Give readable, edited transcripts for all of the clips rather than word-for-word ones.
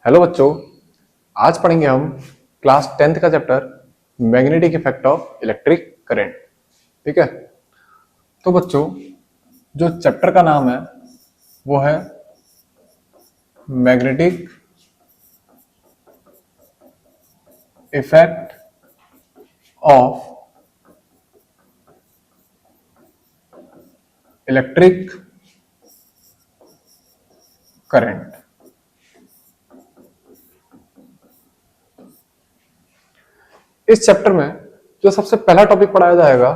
Hello बच्चों, आज पढ़ेंगे हम क्लास 10th का chapter magnetic effect of electric current. ठीक है। तो बच्चों, जो चैप्टर का नाम है वो है magnetic effect of electric current. इस चैप्टर में जो सबसे पहला टॉपिक पढ़ाया जाएगा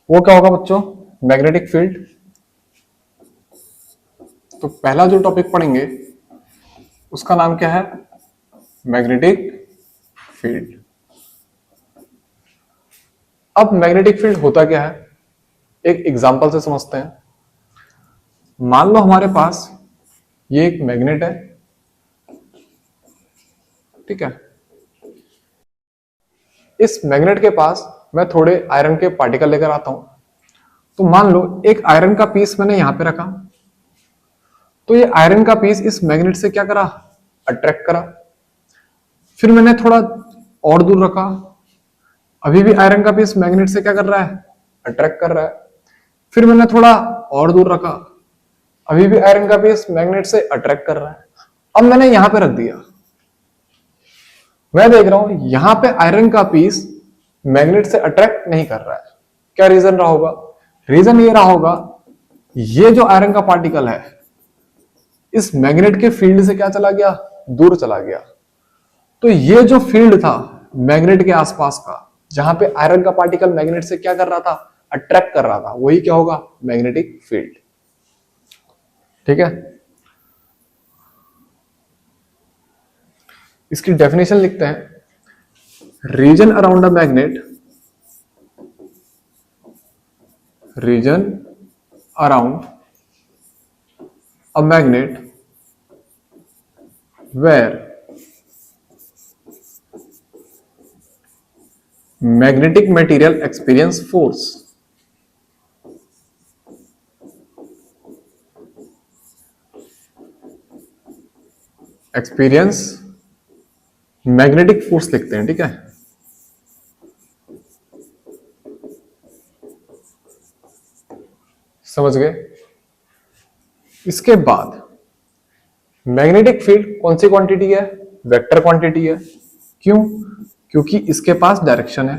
वो क्या होगा बच्चों? Magnetic field. तो पहला जो टॉपिक पढ़ेंगे उसका नाम क्या है? Magnetic field. अब मैग्नेटिक फील्ड होता क्या है, एक एग्जांपल से समझते हैं। मान लो हमारे पास ये एक मैग्नेट है, ठीक है। इस मैग्नेट के पास मैं थोड़े आयरन के पार्टिकल लेकर आता हूं। तो मान लो एक आयरन का पीस मैंने यहां पे रखा, तो ये आयरन का पीस इस मैग्नेट से क्या करा? अट्रैक्ट करा। फिर मैंने थोड़ा और दूर रखा, अभी भी आयरन का पीस मैग्नेट से क्या कर रहा है? अट्रैक्ट कर रहा है। फिर मैंने थोड़ा और दूर रखा, अभी भी आयरन का पीस मैग्नेट से अट्रैक्ट कर रहा है। अब मैंने यहां पे रख दिया, मैं देख रहा हूं यहां पे आयरन का पीस मैग्नेट से अट्रैक्ट नहीं कर रहा है। क्या रीजन रहा होगा? रीजन ये रहा होगा, ये जो आयरन का पार्टिकल है इस मैग्नेट के फील्ड से क्या चला गया? दूर चला गया। तो ये जो फील्ड था मैग्नेट के आसपास का, जहां पे आयरन का पार्टिकल मैग्नेट से क्या कर रहा था? अट्रैक्ट कर रहा था, वही क्या होगा? Magnetic field. ठीक है। इसकी डेफिनेशन लिखते हैं। Region around a magnet, region around a magnet where magnetic material experience force, experience magnetic force लिखते हैं। ठीक है। समझ गए? इसके बाद मैग्नेटिक फील्ड कौन सी क्वांटिटी है? वेक्टर क्वांटिटी है। क्यों? क्योंकि इसके पास डायरेक्शन है।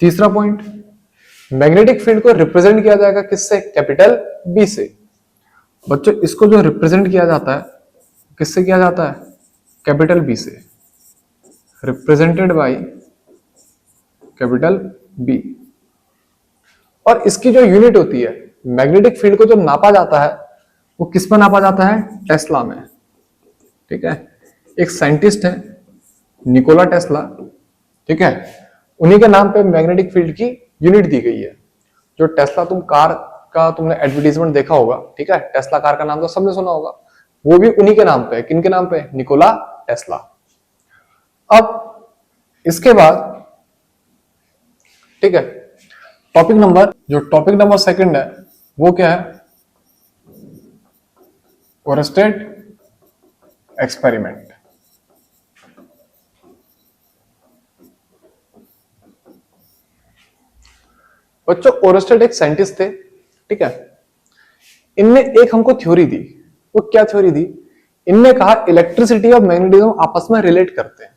तीसरा पॉइंट, मैग्नेटिक फील्ड को रिप्रेजेंट किया जाएगा किससे? कैपिटल बी से। बच्चों, इसको जो रिप्रेजेंट किया जाता है किससे किया जाता है? कैपिटल बी से। Represented by capital B. और इसकी जो यूनिट होती है, मैग्नेटिक फील्ड को जो नापा जाता है वो किस में नापा जाता है? टेस्ला में। ठीक है। एक साइंटिस्ट है निकोला टेस्ला, ठीक है, उन्हीं के नाम पे मैग्नेटिक फील्ड की यूनिट दी गई है। जो टेस्ला, तुम कार का तुमने एडवर्टीजमेंट देखा होगा, ठीक है, टेस्ला कार का नाम तो सबने सुना होगा, वो भी उन्हीं के नाम पे है। किनके नाम पे? Nikola Tesla. अब इसके बाद, ठीक है, टॉपिक नंबर सेकंड है वो क्या है? Oersted experiment. बच्चों, ओरस्टेड एक साइंटिस्ट थे, ठीक है। इनने एक हमको थ्योरी दी। वो क्या थ्योरी दी? इनने कहा इलेक्ट्रिसिटी और मैग्नेटिज्म आपस में रिलेट करते हैं।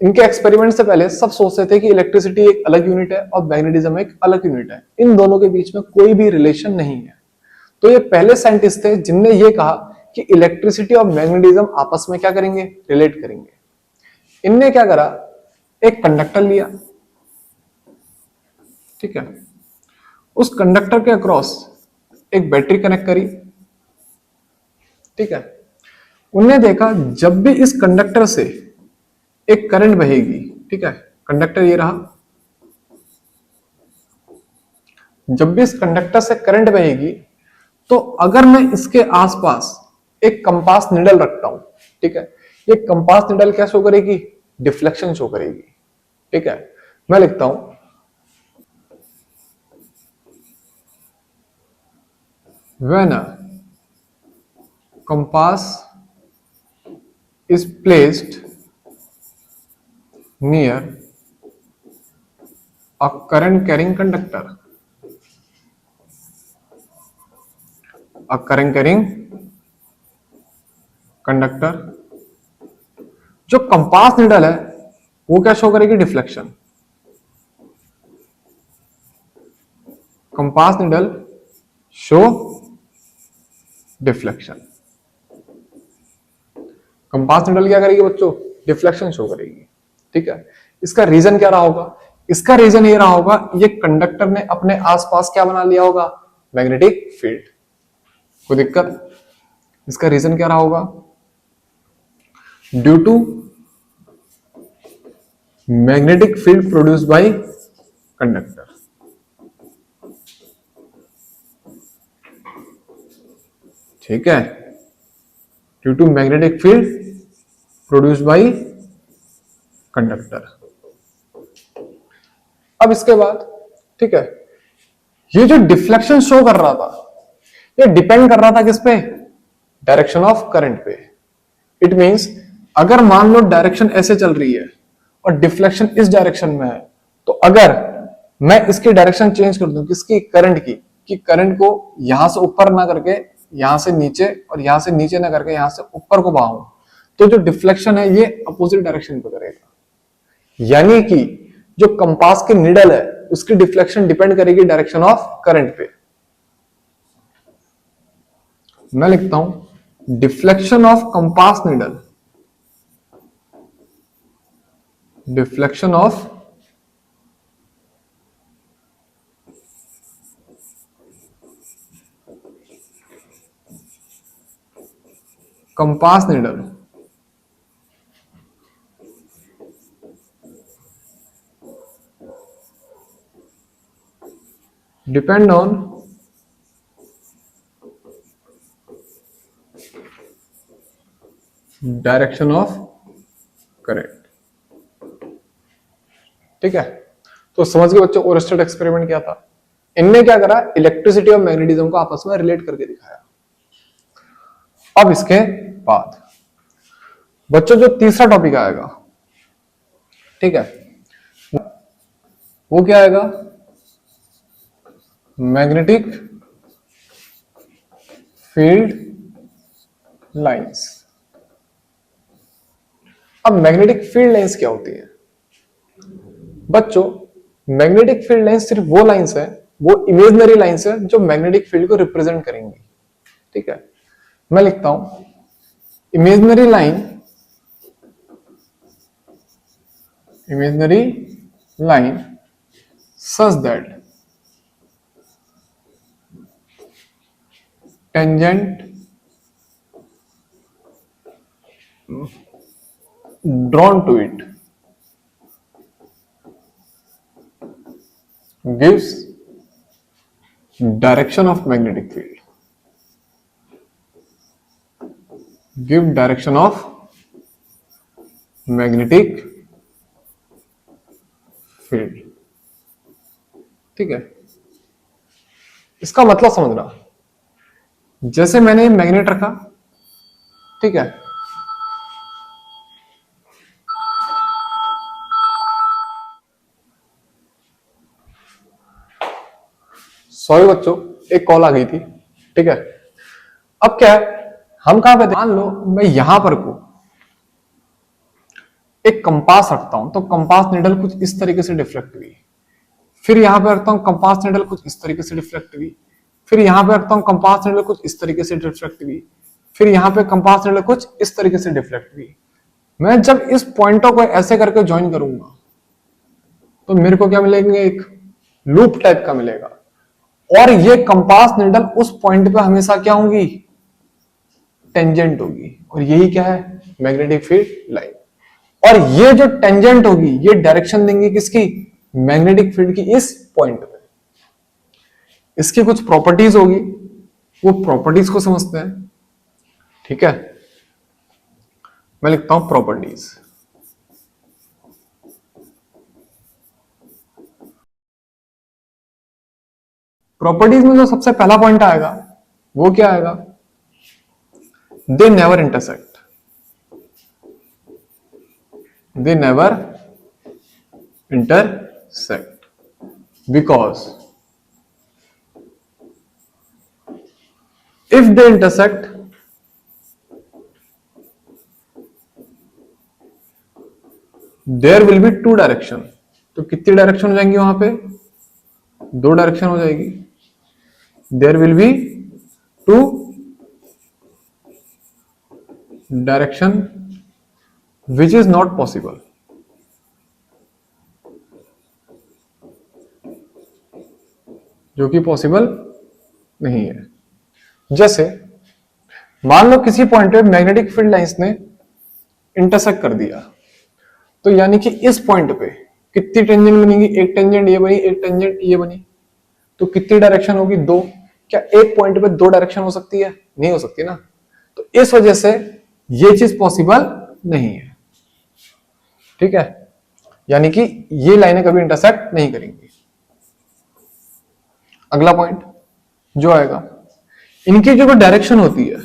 इनके एक्सपेरिमेंट से पहले सब सोचते थे कि इलेक्ट्रिसिटी एक अलग यूनिट है और मैग्नेटिज्म एक अलग यूनिट है, इन दोनों के बीच में कोई भी रिलेशन नहीं है। तो ये पहले साइंटिस्ट थे जिनने ये कहा कि इलेक्ट्रिसिटी और मैग्नेटिज्म आपस में क्या करेंगे? रिलेट करेंगे। इनने क्या करा? एक कंडक्टर लिया, ठीक है, उस कंडक्टर के अक्रॉस एक बैटरी कनेक्ट करी, ठीक है। उनने देखा जब भी इस कंडक्टर से एक करंट बहेगी, ठीक है, कंडक्टर ये रहा, जब भी इस कंडक्टर से करंट बहेगी तो अगर मैं इसके आसपास एक कंपास निडल रखता हूं, ठीक है, ये कंपास निडल क्या शो करेगी? डिफ्लेक्शन शो करेगी। ठीक है। मैं लिखता हूं when a compass is placed near a current carrying conductor, a current carrying conductor, जो कंपास निडल है वो क्या शो करेगी? Deflection. Compass needle show deflection. Compass needle क्या करेगी बच्चों? डिफ्लेक्शन शो करेगी। ठीक है, इसका रीजन क्या रहा होगा? इसका रीजन ये रहा होगा, ये कंडक्टर ने अपने आसपास क्या बना लिया होगा? Magnetic field. कोई दिक्कत? इसका रीजन क्या रहा होगा? Due to magnetic field produce by conductor. ठीक है, due to magnetic field produce by conductor. अब इसके बाद ठीक है, ये जो डिफ्लेक्शन शो कर रहा था ये डिपेंड कर रहा था किस पे? डायरेक्शन ऑफ करंट पे। इट मींस अगर मान लो डायरेक्शन ऐसे चल रही है और डिफ्लेक्शन इस डायरेक्शन में है, तो अगर मैं इसकी डायरेक्शन चेंज कर दूं, किसकी? करंट की, कि करंट को यहां से ऊपर ना करके यहां से नीचे और यहां से नीचे ना करके यहां से ऊपर को बहाऊं, तो जो डिफ्लेक्शन है ये अपोजिट डायरेक्शन पे करेगा। यानी कि जो कंपास की निडल है उसकी डिफ्लेक्शन डिपेंड करेगी डायरेक्शन ऑफ करंट पे। मैं लिखता हूं deflection of compass needle, deflection of compass needle depend on direction of current. ठीक है, तो समझ गए बच्चों ओरस्टेड एक्सपेरिमेंट क्या था? इनने क्या करा? इलेक्ट्रिसिटी और मैग्नेटिज्म को आपस में रिलेट करके दिखाया। अब इसके बाद बच्चों जो तीसरा टॉपिक आएगा, ठीक है, वो क्या आएगा? Magnetic field lines. अब मैग्नेटिक फील्ड लाइंस क्या होती है बच्चों? मैग्नेटिक फील्ड लाइंस सिर्फ वो लाइंस है, वो इमेजिनरी लाइंस है जो मैग्नेटिक फील्ड को रिप्रेजेंट करेंगी। ठीक है, मैं लिखता हूं imaginary line, imaginary line such that tangent drawn to it gives direction of magnetic field, give direction of magnetic field। ठीक है, इसका मतलब समझना, जैसे मैंने मैग्नेट रखा, ठीक है, सॉरी बच्चों एक कॉल आ गई थी। ठीक है, अब क्या है, हम कहां पे थे? मान लो मैं यहां पर को एक कंपास रखता हूं, तो कंपास निडल कुछ इस तरीके से डिफ्लेक्ट हुई, फिर यहां पे रखता हूं कंपास निडल कुछ इस तरीके से डिफ्लेक्ट हुई, फिर यहां पे रखता हूं कंपास निडल कुछ इस तरीके से डिफ्लेक्ट हुई, फिर यहां पे कंपास निडल कुछ इस तरीके से डिफ्लेक्ट हुई। मैं जब इस पॉइंटों को ऐसे करके ज्वाइन करूंगा तो मेरे को क्या मिलेंगे? एक लूप टाइप का मिलेगा, और ये कंपास निडल उस पॉइंट पे हमेशा क्या होंगी? टेंजेंट होगी, और यही क्या है? Magnetic field line. और ये जो टेंजेंट होगी ये डायरेक्शन देंगी किसकी? मैग्नेटिक फील्ड की इस पॉइंट पे। इसकी कुछ प्रॉपर्टीज होगी, वो प्रॉपर्टीज को समझते हैं। ठीक है, मैं लिखता हूं प्रॉपर्टीज। प्रॉपर्टीज में जो सबसे पहला पॉइंट आएगा वो क्या आएगा, they never intersect, they never intersect because if they intersect there will be two direction. तो कितनी डायरेक्शन हो जाएंगी वहां पे, दो डायरेक्शन हो जाएगी। There will be two direction which is not possible. जो कि पॉसिबल नहीं है। जैसे मान लो किसी पॉइंट पे मैग्नेटिक फील्ड लाइंस ने इंटरसेक्ट कर दिया, तो यानी कि इस पॉइंट पे कितनी टेंजेंट बनेगी, एक टेंजेंट ये बनी, एक टेंजेंट ये बनी, तो कितनी डायरेक्शन होगी, दो। क्या एक पॉइंट पे दो डायरेक्शन हो सकती है, नहीं हो सकती ना। तो इस वजह से ये चीज पॉसिबल नहीं है, ठीक है। यानी कि ये लाइनें कभी इंटरसेक्ट नहीं करेंगी। अगला पॉइंट जो आएगा, इनकी जो डायरेक्शन होती है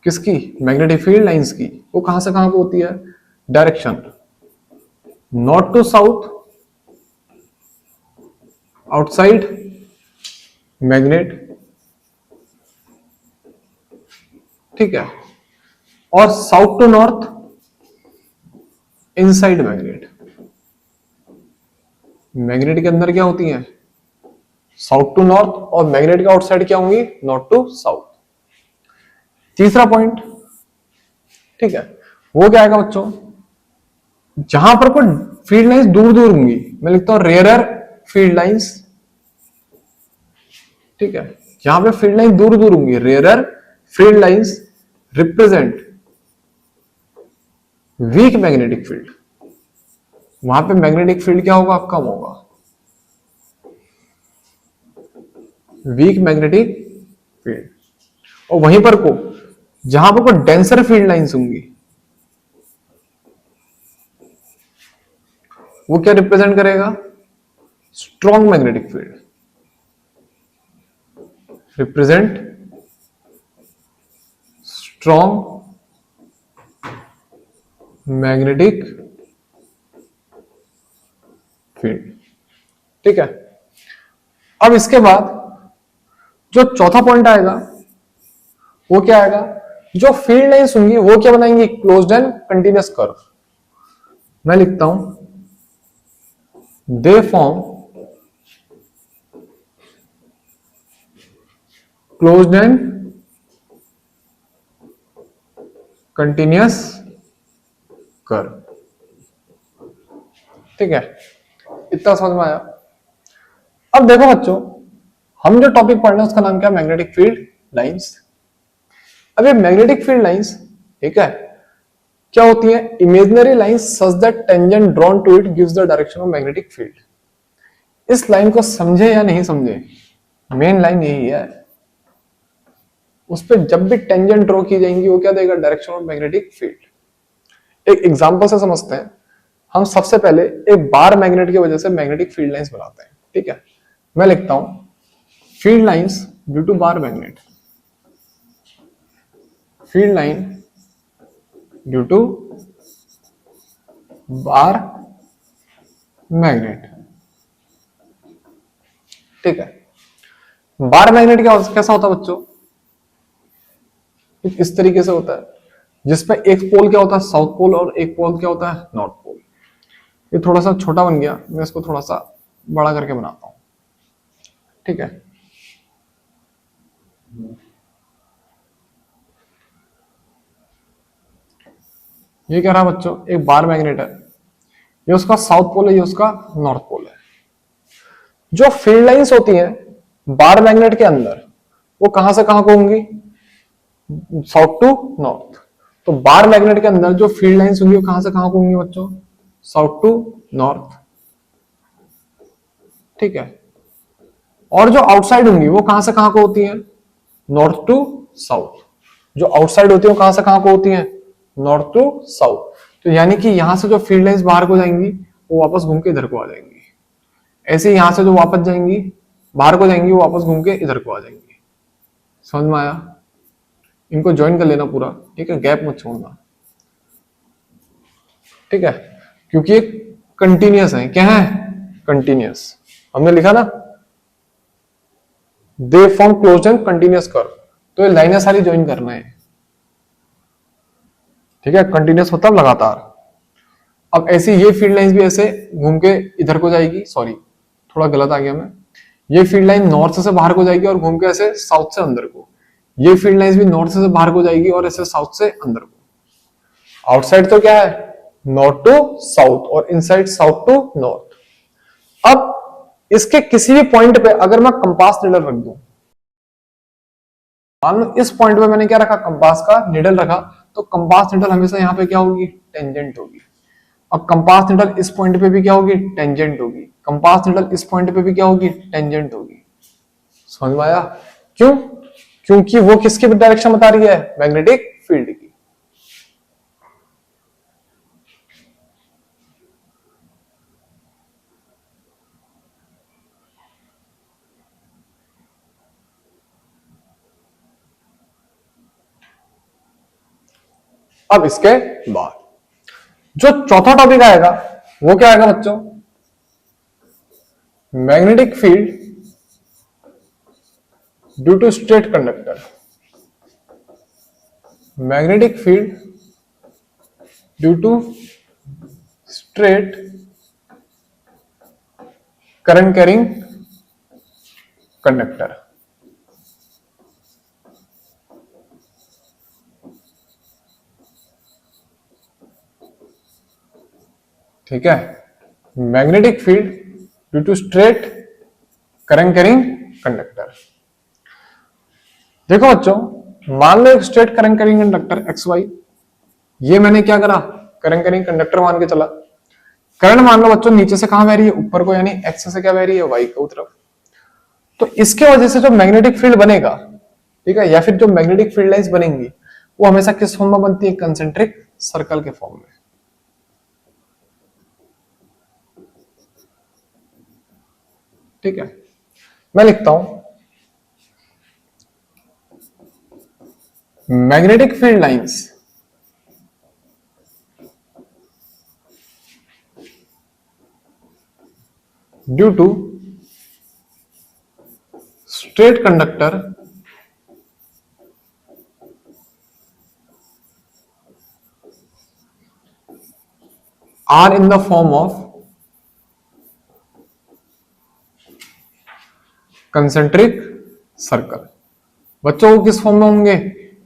किसकी, मैग्नेटिक फील्ड लाइंस की, वो कहां से कहां को होती है, direction north to south outside magnet, ठीक है, और south to north inside magnet. Magnet के अंदर क्या होती है, साउथ टू नॉर्थ, और मैग्नेट के आउटसाइड क्या होंगी, नॉर्थ टू साउथ। तीसरा पॉइंट, ठीक है, वो क्या आएगा बच्चों, जहां पर कोई फील्ड लाइंस दूर दूर होंगी, मैं लिखता हूं रेयरर फील्ड लाइंस, ठीक है, जहां पे फील्ड लाइन दूर दूर होंगी, rarer field lines represent weak magnetic field. वहां पे मैग्नेटिक फील्ड क्या होगा, कम होगा, वीक मैग्नेटिक फील्ड। और वहीं पर को जहां पर कोई डेंसर फील्ड लाइंस होंगी, वो क्या रिप्रेजेंट करेगा, strong magnetic field, represent strong magnetic field, ठीक है। अब इसके बाद जो चौथा पॉइंट आएगा वो क्या आएगा, जो फील्ड लाइंस होंगी वो क्या बनाएंगी, क्लोज्ड एंड कंटिन्यूअस कर्व। मैं लिखता हूं they form closed end continuous curve, ठीक है। इतना समझ में आया। अब देखो बच्चों, हम जो टॉपिक पढ़ रहे हैं उसका नाम क्या है, मैग्नेटिक फील्ड लाइंस। अब ये मैग्नेटिक फील्ड लाइंस, ठीक है, क्या होती है, imaginary lines such that tangent drawn to it gives the direction of magnetic field. इस लाइन को समझे या नहीं समझे, मेन लाइन यही है, उस पर जब भी टेंजेंट ड्रॉ की जाएंगी वो क्या देगा, डायरेक्शन ऑफ मैग्नेटिक फील्ड। एक एग्जांपल से समझते हैं। हम सबसे पहले एक बार मैग्नेट की वजह से मैग्नेटिक फील्ड लाइंस बनाते हैं, ठीक है। मैं लिखता हूं field lines due to bar magnet, field line due to bar magnet, ठीक है। बार मैग्नेट कैसा होता है बच्चों, इस तरीके से होता है, जिसमें एक पोल क्या होता है, साउथ पोल, और एक पोल क्या होता है, नॉर्थ पोल। ये थोड़ा सा छोटा बन गया, मैं इसको थोड़ा सा बड़ा करके बनाता हूं, ठीक है। ये क्या रहा बच्चों, एक बार मैग्नेट है, ये उसका साउथ पोल है, ये उसका नॉर्थ पोल है। जो फील्ड लाइंस होती हैं बार मैग्नेट के अंदर, वो कहां से कहां को होंगी, साउथ टू नॉर्थ। तो बार मैग्नेट के अंदर जो फील्ड लाइंस होंगी वो कहां से कहां को होंगी बच्चों, साउथ टू नॉर्थ, ठीक है। और जो आउटसाइड होंगी वो कहां से कहां को होती हैं, नॉर्थ टू साउथ। जो आउटसाइड होती है वो कहां से कहां को होती हैं, नॉर्थ टू साउथ। तो यानी कि यहां से जो फील्ड लाइंस बाहर को जाएंगी वो वापस घूम के इधर को आ जाएंगी। ऐसे यहां से जो वापस जाएंगी बाहर को जाएंगी, वो वापस घूम के इधर को आ जाएंगी। समझ में आया? इनको ज्वाइन कर लेना पूरा, ठीक है, गैप मत छोड़ना, ठीक है, क्योंकि ये कंटिन्यूअस है। क्या है? कंटिन्यूअस। हमने लिखा ना, they form closed end continuous curve, तो ये लाइनें सारी ज्वाइन करना है, ठीक है, कंटिन्यूअस मतलब लगातार। अब ऐसी ये फील्ड लाइंस भी ऐसे घूम के इधर को जाएगी, सॉरी थोड़ा गलत आ गया मैं, ये फील्ड लाइन नॉर्थ से बाहर को जाएगी और घूम के ऐसे साउथ से अंदर को, ये फील्ड लाइंस भी नॉर्थ से बाहर को जाएगी और ऐसे साउथ से अंदर को। आउटसाइड तो क्या है? नॉर्थ टू साउथ, और इनसाइड साउथ टू नॉर्थ। अब इसके किसी भी पॉइंट पे अगर मैं कंपास निडल रख दूं, मान लो इस पॉइंट पे मैंने क्या रखा, कंपास का निडल रखा, तो कंपास निडल हमेशा यहां पे क्या होगी? टेंजेंट होगी। अब कंपास निडल इस पॉइंट पे भी क्या होगी? टेंजेंट होगी। कंपास निडल इस पॉइंट पे भी क्या होगी? टेंजेंट होगी। समझ में आया? क्यों? क्योंकि वो किसकी डायरेक्शन बता रही है? मैग्नेटिक फील्ड की। अब इसके बाद जो चौथा टॉपिक आएगा वो क्या आएगा बच्चों? Magnetic field due to straight conductor. Magnetic field due to straight current carrying conductor. ठीक है, magnetic field due to straight current carrying conductor. देखो बच्चों, मान लो एक straight current carrying conductor X Y, ये मैंने क्या करा? करंट कैरिंग कंडक्टर मान के चला। करंट मान लो बच्चों नीचे से कहां बह रही है? ऊपर को, यानी एक्स से क्या बह रही है? वाई को तरफ। तो इसके वजह से जो मैग्नेटिक फील्ड बनेगा, ठीक है, या फिर जो मैग्नेटिक फील्ड लाइंस बनेंगी, वो हमेशा किस फॉर्म में बनती है? कंसेंट्रिक सर्कल के फॉर्म में। ठीक है, मैं लिखता हूं magnetic field lines due to straight conductor are in the form of concentric circle. बच्चों वो किस फॉर्म में होंगे?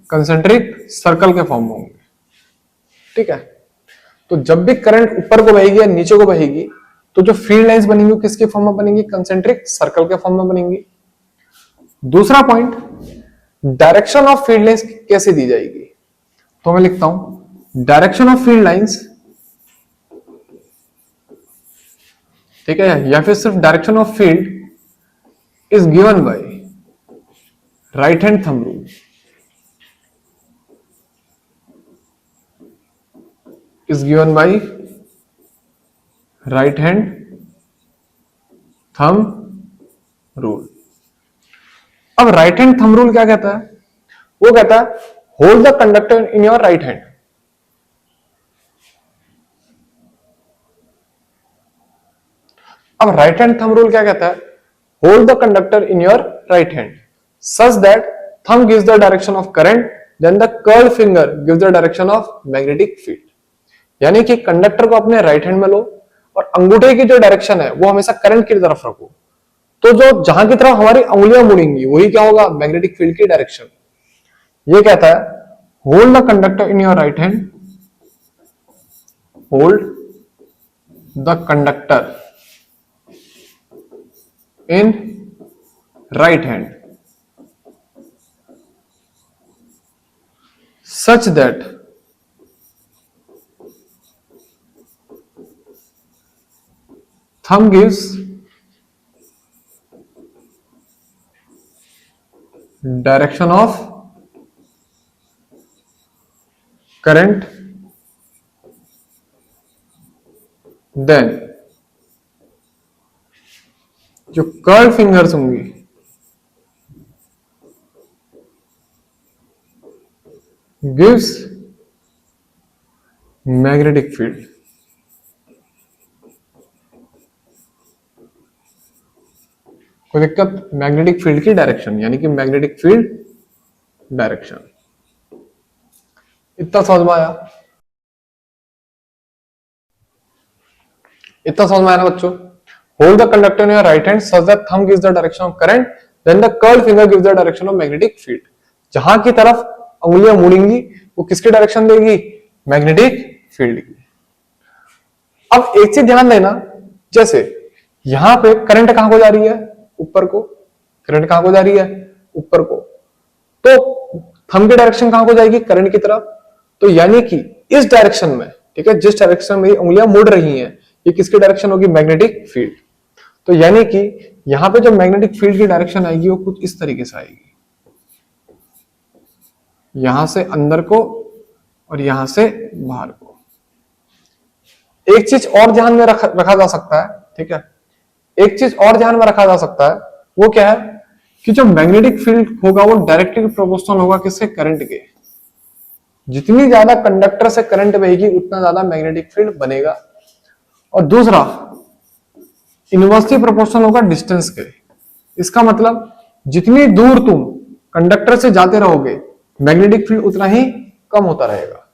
कंसेंट्रिक सर्कल के फॉर्म में होंगे। ठीक है, तो जब भी करंट ऊपर को बहेगी या नीचे को बहेगी, तो जो फील्ड लाइंस बनेंगी वो किसके फॉर्म में बनेंगी? कंसेंट्रिक सर्कल के फॉर्म में बनेंगी। दूसरा point, direction of field lines कैसे दी जाएगी? तो मैं लिखता हूं डायरेक्शन ऑफ फील्ड लाइंस, ठीक है, या फिर सिर्फ direction of field is given by right hand thumb rule, is given by right hand thumb rule। अब राइट हैंड थंब रूल क्या कहता है? वो कहता है hold the conductor in your right hand. अब राइट हैंड थंब रूल क्या कहता है? Hold the conductor in your right hand such that thumb gives the direction of current, then the curled finger gives the direction of magnetic field। यानी कि conductor को अपने right hand में लो और अंगूठे की जो डायरेक्शन है वो हमेशा करंट की तरफ रखो, तो जो जहां की तरफ हमारी उंगलियां मुड़ेंगी वही क्या होगा? मैग्नेटिक फील्ड की डायरेक्शन। ये कहता है hold the conductor in your right hand, hold the conductor in right hand such that thumb gives direction of current, then जो कर्ल फिंगर्स होंगी गिव्स मैग्नेटिक फील्ड। कोई दिक्कत? मैग्नेटिक फील्ड की direction, यानी कि मैग्नेटिक फील्ड डायरेक्शन। इतना समझ में आया? इतना समझ में आया ना बच्चों? Hold the conductor in your right hand such that thumb gives the direction of current, then the curled finger gives the direction of magnetic field. जहां की तरफ उंगलियां मुड़ेंगी वो किसकी डायरेक्शन देगी? मैग्नेटिक फील्ड की। अब एक चीज ध्यान देना, जैसे यहां पे करंट कहां को जा रही है? ऊपर को। करंट कहां को जा रही है? ऊपर को। तो थंब की डायरेक्शन कहां को जाएगी? करंट की तरफ। तो यानी कि इस डायरेक्शन में, ठीक है, जिस डायरेक्शन में उंगलियां मुड़ रही हैं, ये किसकी डायरेक्शन होगी? Magnetic field. तो यानी कि यहां पे जो मैग्नेटिक फील्ड की डायरेक्शन आएगी वो कुछ इस तरीके से आएगी, यहां से अंदर को और यहां से बाहर को। एक चीज और ध्यान में रखा जा सकता है, ठीक है, एक चीज और ध्यान में रखा जा सकता है, वो क्या है कि जो मैग्नेटिक फील्ड होगा वो डायरेक्टली प्रोपोर्शनल होगा किससे? करंट के। जितनी ज्यादा कंडक्टर से करंट बहेगी उतना ज्यादा मैग्नेटिक फील्ड बनेगा। और दूसरा, इनवर्सली प्रोपोर्शनल होगा डिस्टेंस के। इसका मतलब जितनी दूर तुम कंडक्टर से जाते रहोगे मैग्नेटिक फील्ड उतना ही कम होता रहेगा।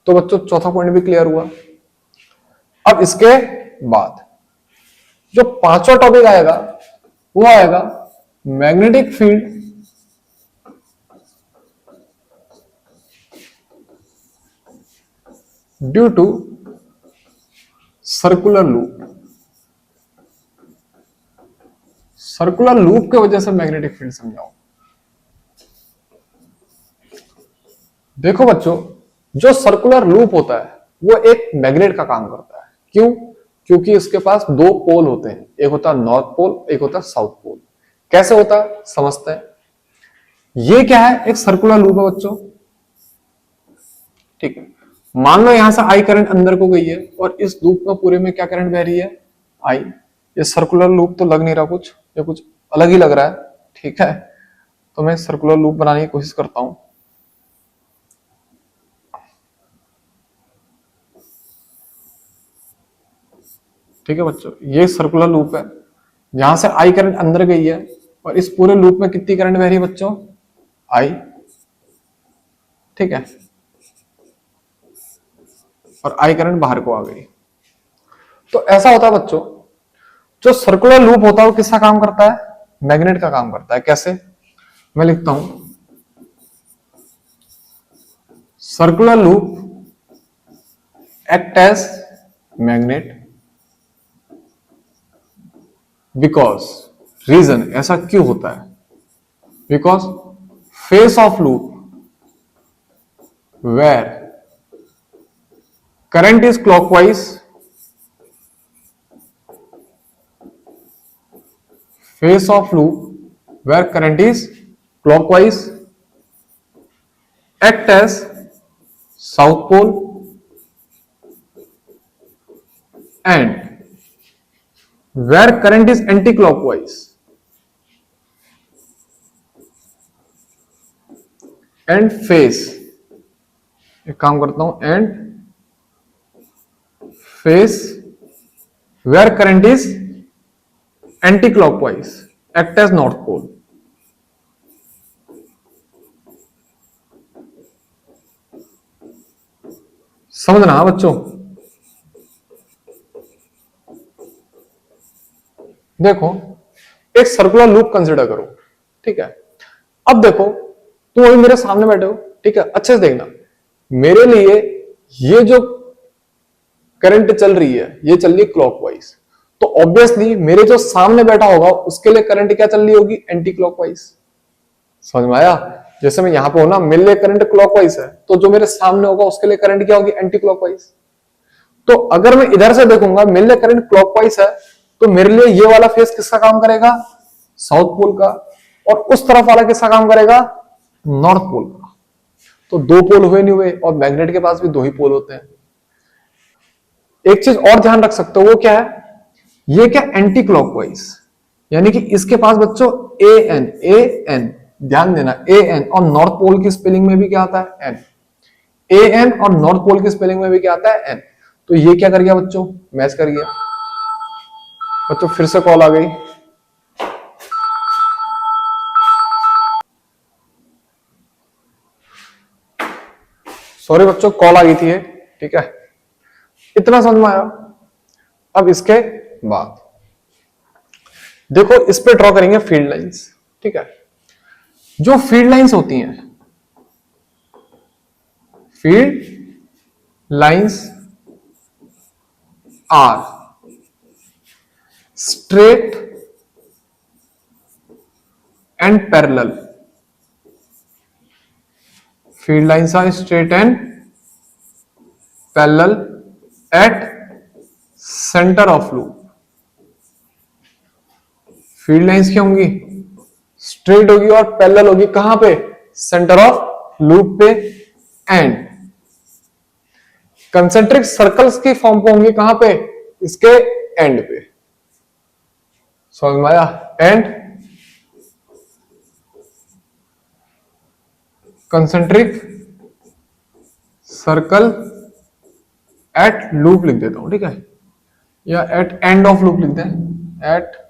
तो बच्चों चौथा पॉइंट भी क्लियर हुआ। अब इसके बाद जो पांचवा टॉपिक आएगा वो आएगा magnetic field due to circular loop. Circular loop के वजह से मैग्नेटिक फील्ड समझाओ। देखो बच्चों, जो सर्कुलर लूप होता है वो एक मैग्नेट का काम करता है। क्यों? क्योंकि इसके पास दो पोल होते हैं, एक होता है नॉर्थ पोल, एक होता है साउथ पोल। कैसे होता है समझते हैं। ये क्या है? एक सर्कुलर लूप है बच्चों, ठीक है। मान लो यहां से आई करंट अंदर को गई है और इस लूप में पूरे में क्या करंट बह रही है? आई। ये सर्कुलर लूप तो लग नहीं रहा कुछ, ये कुछ अलग ही लग रहा है, ठीक है। तो मैं सर्कुलर लूप बनाने की कोशिश करता हूं। ठीक है बच्चों, ये सर्कुलर लूप है, यहां से आई करंट अंदर गई है और इस पूरे लूप में कितनी करंट बह रही है बच्चों? आई, ठीक है। और आई करंट बाहर को आ गई। तो ऐसा होता है बच्चों, जो सर्कुलर लूप होता है वो किसका काम करता है? मैग्नेट का काम करता है। कैसे? मैं लिखता हूं, circular loop act as magnet because, reason, ऐसा क्यों होता है? Because face of loop where current is clockwise, face of loop where current is clockwise act as south pole and where current is anti-clockwise and face, एक काम करता हूं, and face where current is anti-clockwise act as north pole। समझना बच्चों। देखो, एक circular loop consider करो, ठीक है। अब देखो, तुम अभी मेरे सामने बैठे हो, ठीक है, अच्छे से देखना। मेरे लिए ये जो करंट चल रही है ये चल रही है क्लॉकवाइज, तो ऑब्वियसली मेरे जो सामने बैठा होगा उसके लिए करंट क्या चल रही होगी? Anti clockwise. समझ में आया? जैसे मैं यहां पे हूं ना, मेरे लिए करंट क्लॉकवाइज है, तो जो मेरे सामने होगा उसके लिए करंट क्या होगी? Anti clockwise. तो अगर मैं इधर से देखूंगा, मेरे लिए करंट क्लॉकवाइज है, तो मेरे लिए ये वाला फेस किसका काम करेगा? साउथ पोल का। और उस तरफ वाला किसका काम करेगा? नॉर्थ पोल का। तो दो पोल हुए नहीं हुए, और मैग्नेट के पास भी दो ही पोल होते हैं। एक चीज और ध्यान रख सकते हो, वो क्या है ये क्या एंटी क्लॉकवाइज, यानी कि इसके पास बच्चों ए एन, ध्यान देना ए एन, और नॉर्थ पोल की स्पेलिंग में भी क्या आता है एन, ए एन, और नॉर्थ पोल की स्पेलिंग में भी क्या आता है एन। तो ये क्या कर गया बच्चों, मैच कर गया। बच्चों फिर से कॉल आ गई, सॉरी बच्चों कॉल आ गई थी ये, ठीक है, इतना समझ में आया। अब इसके बाद देखो इस पे ड्रॉ करेंगे फील्ड लाइंस, ठीक है। जो फील्ड लाइंस होती हैं, field lines are straight and parallel, field lines are straight and parallel at centre of loop. Field lines क्या होंगी, स्ट्रेट होगी और पैरेलल होगी, कहां पे, सेंटर ऑफ लूप पे, एंड कंसेंट्रिक सर्कल्स की फॉर्म पे होंगी, कहां पे, इसके एंड पे। समझ में आया, and concentric circle eight loop लिख देता हूं, ठीक है, या एट एंड ऑफ लूप लिख दें, एट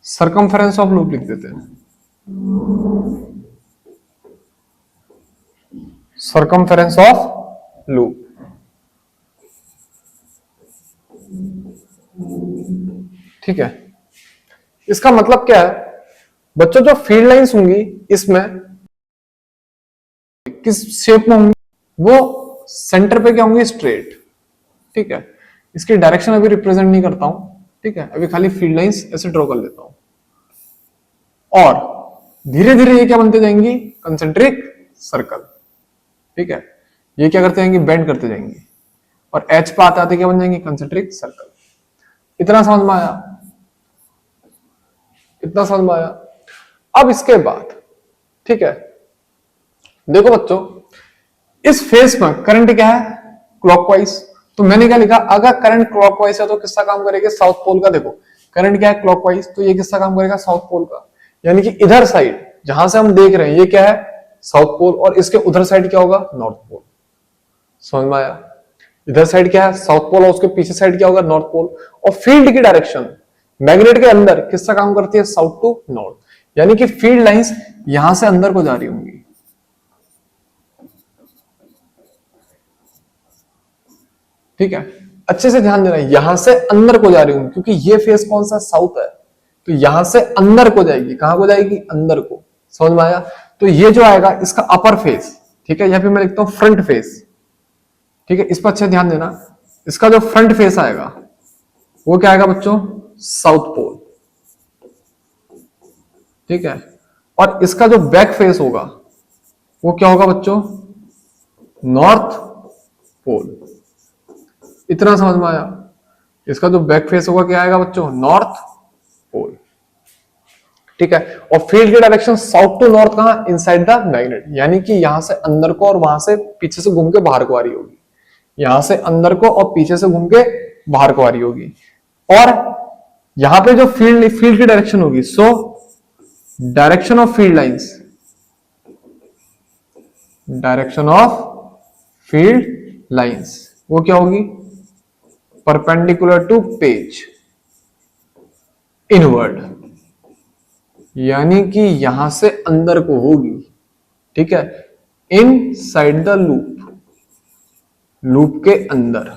सर्कमफेरेंस ऑफ लूप लिख देते हैं, सर्कमफेरेंस ऑफ लूप, ठीक है। इसका मतलब क्या है बच्चों, जो फील्ड लाइंस होंगी इसमें किस शेप में होंगी, वो सेंटर पे क्या होंगी, स्ट्रेट, ठीक है। इसकी डायरेक्शन अभी रिप्रेजेंट नहीं करता हूं, ठीक है, अभी खाली फील्ड लाइंस ऐसे ड्रॉ कर लेता हूं, और धीरे धीरे ये क्या बनते जाएंगी, कंसेंट्रिक सर्कल, ठीक है। ये क्या करते जाएंगे, बेंड करते जाएंगे, और एच पे आते आते क्या बन जाएंगे, कंसेंट्रिक सर्कल। इतना समझ में आया, इतना समझ में आया। अब इसके बाद, ठीक है, देखो बच्चों इस फेस में करंट क्या है, क्लॉकवाइज। तो मैंने क्या लिखा, अगर करंट क्लॉकवाइज है तो किसका काम करेगा, साउथ पोल का। देखो करंट क्या है, क्लॉकवाइज, तो ये किसका काम करेगा, साउथ पोल का। यानी कि इधर साइड जहां से हम देख रहे हैं ये क्या है, साउथ पोल, और इसके उधर साइड क्या होगा, नॉर्थ पोल। समझ में आया, इधर साइड क्या है, साउथ पोल, और उसके पीछे साइड क्या होगा, नॉर्थ पोल। और फील्ड की डायरेक्शन मैग्नेट के अंदर किसका काम करती है, साउथ टू नॉर्थ, यानी कि फील्ड लाइंस यहां से अंदर को जा रही होंगी, ठीक है। अच्छे से ध्यान देना, यहां से अंदर को जा रही होंगी, क्योंकि ये फेस कौन सा, साउथ है, तो यहां से अंदर को जाएगी, कहां को जाएगी, अंदर को। समझ में आया। तो ये जो आएगा इसका अपर फेस, ठीक है, यहां पे मैं लिखता हूं फ्रंट फेस, ठीक है, इस पर अच्छे ध्यान देना। इसका जो फ्रंट फेस आएगा वो क्या आएगा बच्चों, साउथ पोल, ठीक है। और इसका जो बैक फेस होगा वो क्या होगा बच्चों, नॉर्थ पोल। इतना समझ में आया। इसका जो बैक फेस होगा क्या आएगा बच्चों, नॉर्थ पोल, ठीक है। और फील्ड की डायरेक्शन साउथ टू नॉर्थ, कहां, इनसाइड द मैग्नेट, यानी कि यहां से अंदर को और वहां से पीछे से घूम के बाहर को आ रही होगी, यहां से अंदर को और पीछे से घूम के बाहर को आ रही होगी। और यहां पे जो फील्ड की डायरेक्शन होगी, so direction of field lines, direction of field lines वो क्या होगी, परपेंडिकुलर टू पेज, इनवर्ड, यानी कि यहां से अंदर को होगी, ठीक है, इन साइड द लूप, लूप के अंदर।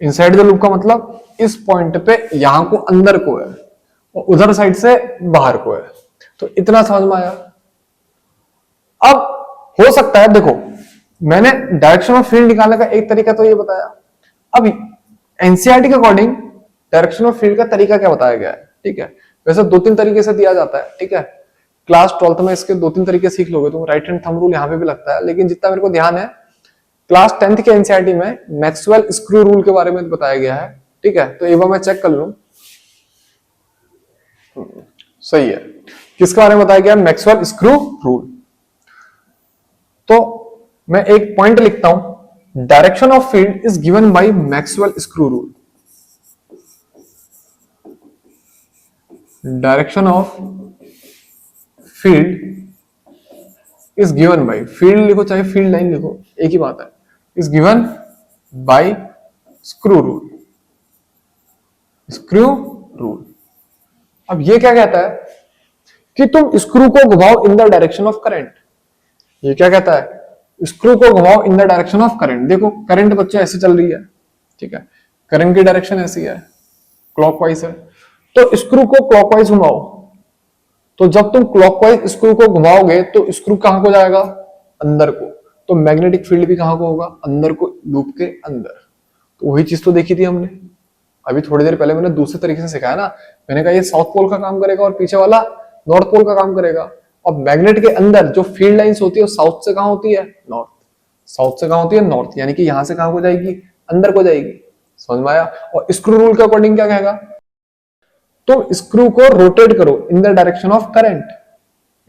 इनसाइड द लूप का मतलब इस पॉइंट पे यहां को अंदर को है और उधर साइड से बाहर को है। तो इतना समझ में आया। अब हो सकता है, देखो मैंने डायरेक्शन ऑफ फील्ड निकालने का एक तरीका तो ये बताया। अब एनसीईआरटी के अकॉर्डिंग डायरेक्शन ऑफ फील्ड का तरीका क्या बताया गया है, ठीक है। वैसे 2-3 तरीके से दिया जाता है, ठीक है। क्लास 12th में इसके 2-3 तरीके सीख लोगे तुम। राइट हैंड थंब रूल यहां पे भी लगता है, लेकिन जितना मेरे को ध्यान है क्लास 10th के एनसीईआरटी में मैक्सवेल स्क्रू रूल के बारे में बताया गया है, ठीक है। तो एक बार मैं चेक कर लूं, सही है। किसके बारे में बताया गया, मैक्सवेल स्क्रू रूल। तो मैं एक पॉइंट लिखता हूं, direction of field is given bye Maxwell screw rule. Direction of field is given bye, field लिखो चाहे फील्ड लाइन लिखो, एक ही बात है, is given bye screw rule. Screw rule. अब ये क्या कहता है कि तुम स्क्रू को घुमाओ in the direction of current. ये क्या कहता है, स्क्रू को घुमाओ in the direction of current. देखो करंट बच्चे ऐसे चल रही है, ठीक है, करंट की डायरेक्शन ऐसी है, क्लॉकवाइज है, तो स्क्रू को क्लॉकवाइज घुमाओ। तो जब तुम क्लॉकवाइज स्क्रू को घुमाओगे तो स्क्रू कहां को जाएगा, अंदर को, तो मैग्नेटिक फील्ड भी कहां को होगा, अंदर को, लूप के अंदर। तो वही चीज तो देखी थी हमने अभी थोड़ी देर पहले, मैंने दूसरे तरीके से सिखाया ना, मैंने कहा ये साउथ पोल का काम करेगा और पीछे वाला नॉर्थ पोल का काम करेगा। अब मैग्नेट के अंदर जो फील्ड लाइंस होती है वो साउथ से कहां होती है, नॉर्थ, साउथ से कहां होती है, नॉर्थ, यानी कि यहां से कहां को जाएगी, अंदर को जाएगी। समझ में आया। और स्क्रू रूल के अकॉर्डिंग क्या कहेगा, तुम स्क्रू को रोटेट करो in the direction of current,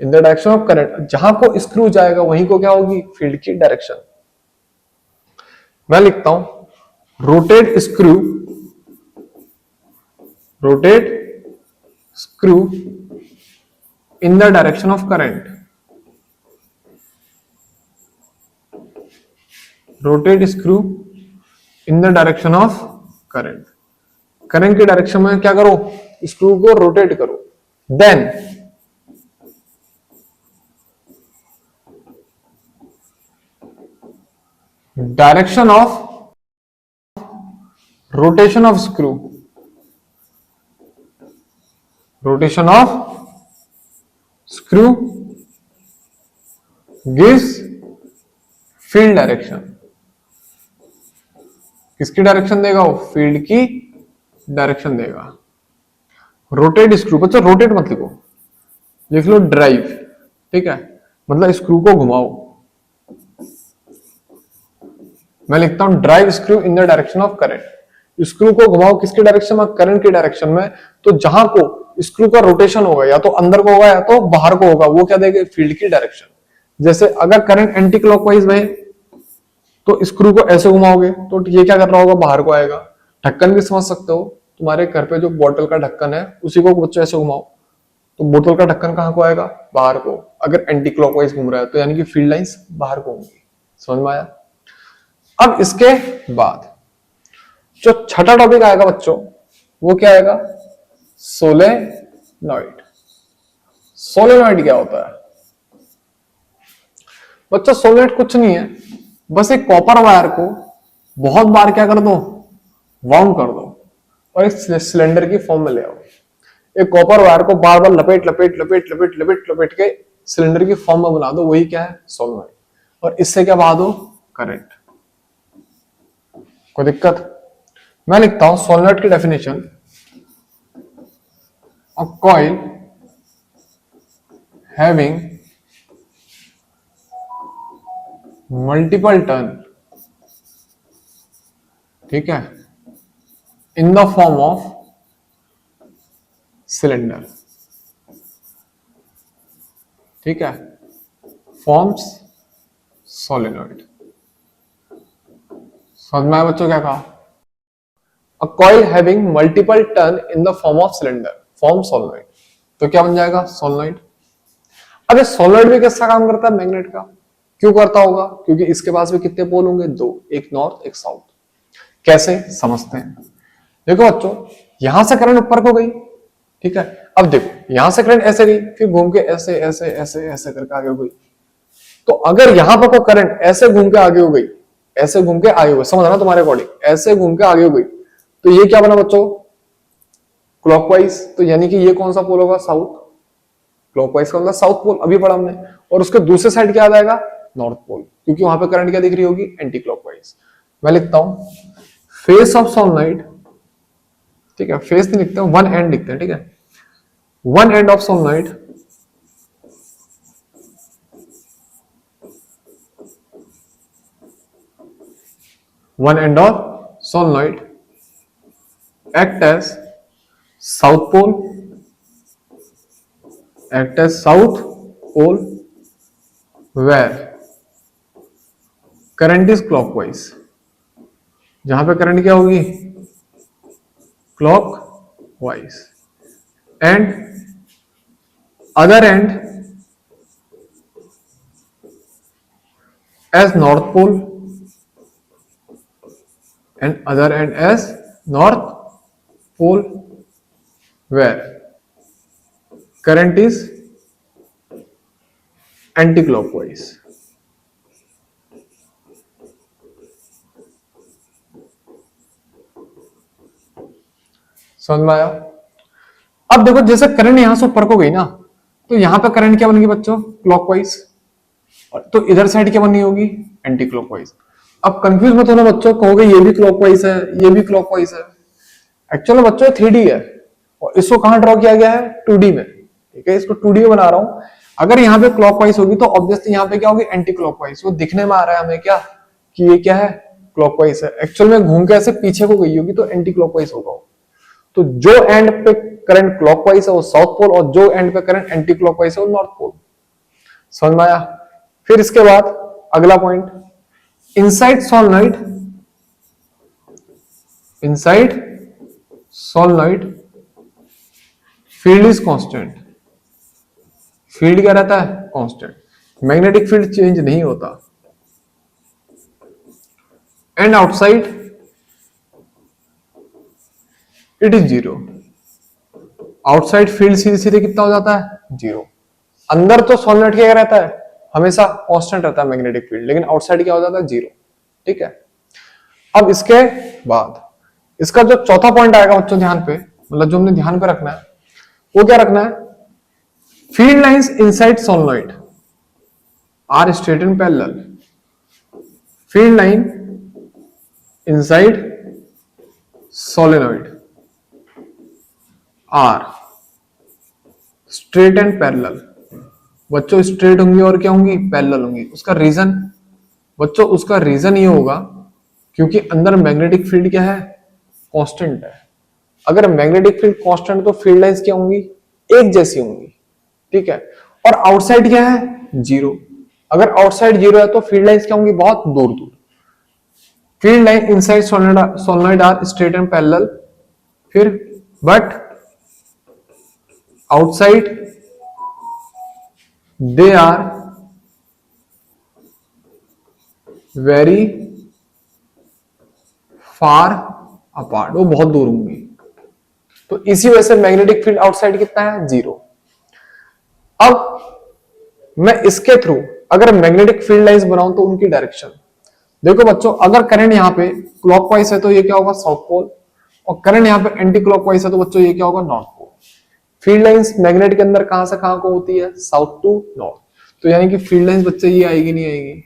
in the direction of current, जहां को स्क्रू जाएगा वहीं को क्या होगी, फील्ड की डायरेक्शन। मैं लिखता हूं rotate screw, rotate screw in the direction of current, rotate screw in the direction of current, current की डायरेक्शन में क्या करो, स्क्रू को रोटेट करो। Then direction of rotation of screw, rotation of screw gives field direction। किसकी direction देगा वो, field की डायरेक्शन देगा। रोटेट स्क्रू, बच्चों रोटेट मत लिखो, लिख लो ड्राइव, ठीक है, मतलब स्क्रू को घुमाओ। मैं लिखता हूं drive screw in the direction of current. Screw को घुमाओ किसकी डायरेक्शन में, करंट की डायरेक्शन में। तो जहां को स्क्रू का रोटेशन होगा या तो अंदर को होगा या तो बाहर को होगा, वो क्या देगा, फील्ड की डायरेक्शन। जैसे अगर करंट एंटी क्लॉकवाइज बहे तो स्क्रू को ऐसे घुमाओगे तो ये क्या कर रहा होगा, बाहर को आएगा। ढक्कन भी समझ सकते हो, तुम्हारे घर पे जो बोतल का ढक्कन है उसी को बच्चों ऐसे घुमाओ तो बोतल का ढक्कन कहां को आएगा, बाहर को, अगर एंटी क्लॉकवाइज घूम रहा है तो, यानी कि फील्ड लाइंस बाहर को होंगी। समझ में आया। अब इसके बाद जो छठा टॉपिक आएगा बच्चों वो क्या आएगा, सोलेनॉइड। सोलेनॉइड क्या होता है बच्चों, सोलेनॉइड कुछ नहीं है, बस एक कॉपर वायर को बहुत बार क्या कर दो, वाउंड कर दो और एक सिलेंडर की फॉर्म में ले आओ। एक कॉपर वायर को बार बार लपेट लपेट लपेट लपेट लपेट लपेट के सिलेंडर की फॉर्म में बना दो, वही क्या है, सोलेनॉइड। और इससे क्या बहा दो, करंट। कोई दिक्कत। मैं लिखता हूं सोलेनॉइड की definition, a coil having multiple turn, ठीक है, in the form of cylinder, ठीक है, forms solenoid। समझ में आया बच्चों क्या कहा, a coil having multiple turn in the form of cylinder form solenoid. तो क्या बन जाएगा, सोलेनॉइड। अब ये सोलेनॉइड भी कैसा काम करता है, मैग्नेट का। क्यों करता होगा, क्योंकि इसके पास भी कितने पोल होंगे, दो, एक नॉर्थ एक साउथ। कैसे समझते हैं, देखो बच्चों यहां से करंट ऊपर को गई, ठीक है, अब देखो यहां से करंट ऐसे गई, फिर घूम के ऐसे ऐसे ऐसे ऐसे करके आगे हो गई। तो अगर यहां पर कोई करंट ऐसे घूम के आगे हो गई, ऐसे घूम के आगे हो गई, समझ रहा तुम्हारे अकॉर्डिंग, ऐसे घूम के आगे हो गई, तो ये क्या बना बच्चों, क्लॉकवाइज। तो यानी कि ये कौन सा पोल होगा, साउथ। क्लॉकवाइज का मतलब साउथ पोल, अभी पढ़ा हमने। और उसके दूसरे साइड क्या आ जाएगा, नॉर्थ पोल, क्योंकि वहां पे करंट क्या दिख रही होगी, एंटी क्लॉकवाइज। मैं लिखता हूं फेस ऑफ सोलेनॉइड, ठीक है, फेस नहीं लिखते हैं, वन एंड लिखते हैं, ठीक है, one end of solenoid one end of solenoid act as south pole, where current is clockwise, जहां पे करंट क्या होगी, clock, and other end as north pole and other end as north pole where current is anti-clockwise. समझ में आया? अब देखो जैसे करंट यहां से ऊपर को गई ना, तो यहां पे करंट क्या बनेगी बच्चों, क्लॉकवाइज, तो इधर साइड क्या बननी होगी, एंटी क्लॉकवाइज। अब कंफ्यूज मत होना बच्चों, कहोगे ये भी क्लॉकवाइज है ये भी क्लॉकवाइज है। एक्चुअली बच्चों 3D है और इसको कहां ड्रॉ किया गया है, 2D में, ठीक है, इसको 2D में बना रहा हूं। अगर यहाँ पे क्लॉकवाइज होगी तो ऑब्वियसली यहाँ पे क्या होगी, एंटी क्लॉकवाइज। वो दिखने में आ रहा है हमें क्या कि ये क्या है, क्लॉकवाइज है। एक्चुअल में घूम के ऐसे पीछे को गई होगी तो एंटी क्लॉकवाइज होगा। तो जो एंड पे करंट क्लॉकवाइज है वो साउथ पोल, और जो एंड पे करंट एंटी क्लॉकवाइज है वो नॉर्थ पोल। समझ में आया? फिर इसके बाद अगला point, inside solenoid, inside solenoid field is constant. Field क्या रहता है, कांस्टेंट, मैग्नेटिक फील्ड चेंज नहीं होता। And outside it is zero. Outside field सीधे सीधे कितना हो जाता है, जीरो। अंदर तो सोलेनॉइड क्या रहता है, हमेशा कांस्टेंट रहता है मैग्नेटिक फील्ड, लेकिन आउटसाइड क्या हो जाता है, जीरो। ठीक है, अब इसके बाद इसका जो चौथा पॉइंट आएगा बच्चों ध्यान पे, मतलब जो हमने ध्यान पे रखना है वो क्या रखना है, field lines inside solenoid are straight and parallel. Field line inside solenoid are straight and parallel. बच्चों स्ट्रेट होंगी और क्या होंगी, पैरेलल होंगी। उसका रीजन बच्चों, उसका रीजन ये होगा क्योंकि अंदर मैग्नेटिक फील्ड क्या है, कांस्टेंट है। अगर मैग्नेटिक फील्ड कांस्टेंट तो फील्ड लाइंस क्या होंगी, एक जैसी होंगी। ठीक है, और आउटसाइड क्या है, जीरो। अगर आउटसाइड जीरो है तो फील्ड लाइंस क्या होंगी, बहुत दूर दूर। Field line inside solenoid are straight and parallel, फिर but outside they are very far apart, वो बहुत दूर होंगी। तो इसी वजह से मैग्नेटिक फील्ड आउटसाइड कितना है, जीरो। अब मैं इसके थ्रू अगर मैग्नेटिक फील्ड लाइंस बनाऊं तो उनकी डायरेक्शन देखो बच्चों, अगर करंट यहां पे क्लॉकवाइज है तो ये क्या होगा, साउथ पोल, और करंट यहां पे एंटी क्लॉकवाइज है तो बच्चों ये क्या होगा, north pole. Field lines magnet के अंदर कहां से कहां को होती है, साउथ टू नॉर्थ। तो यानी कि फील्ड लाइंस बच्चे ये आएगी नहीं आएगी,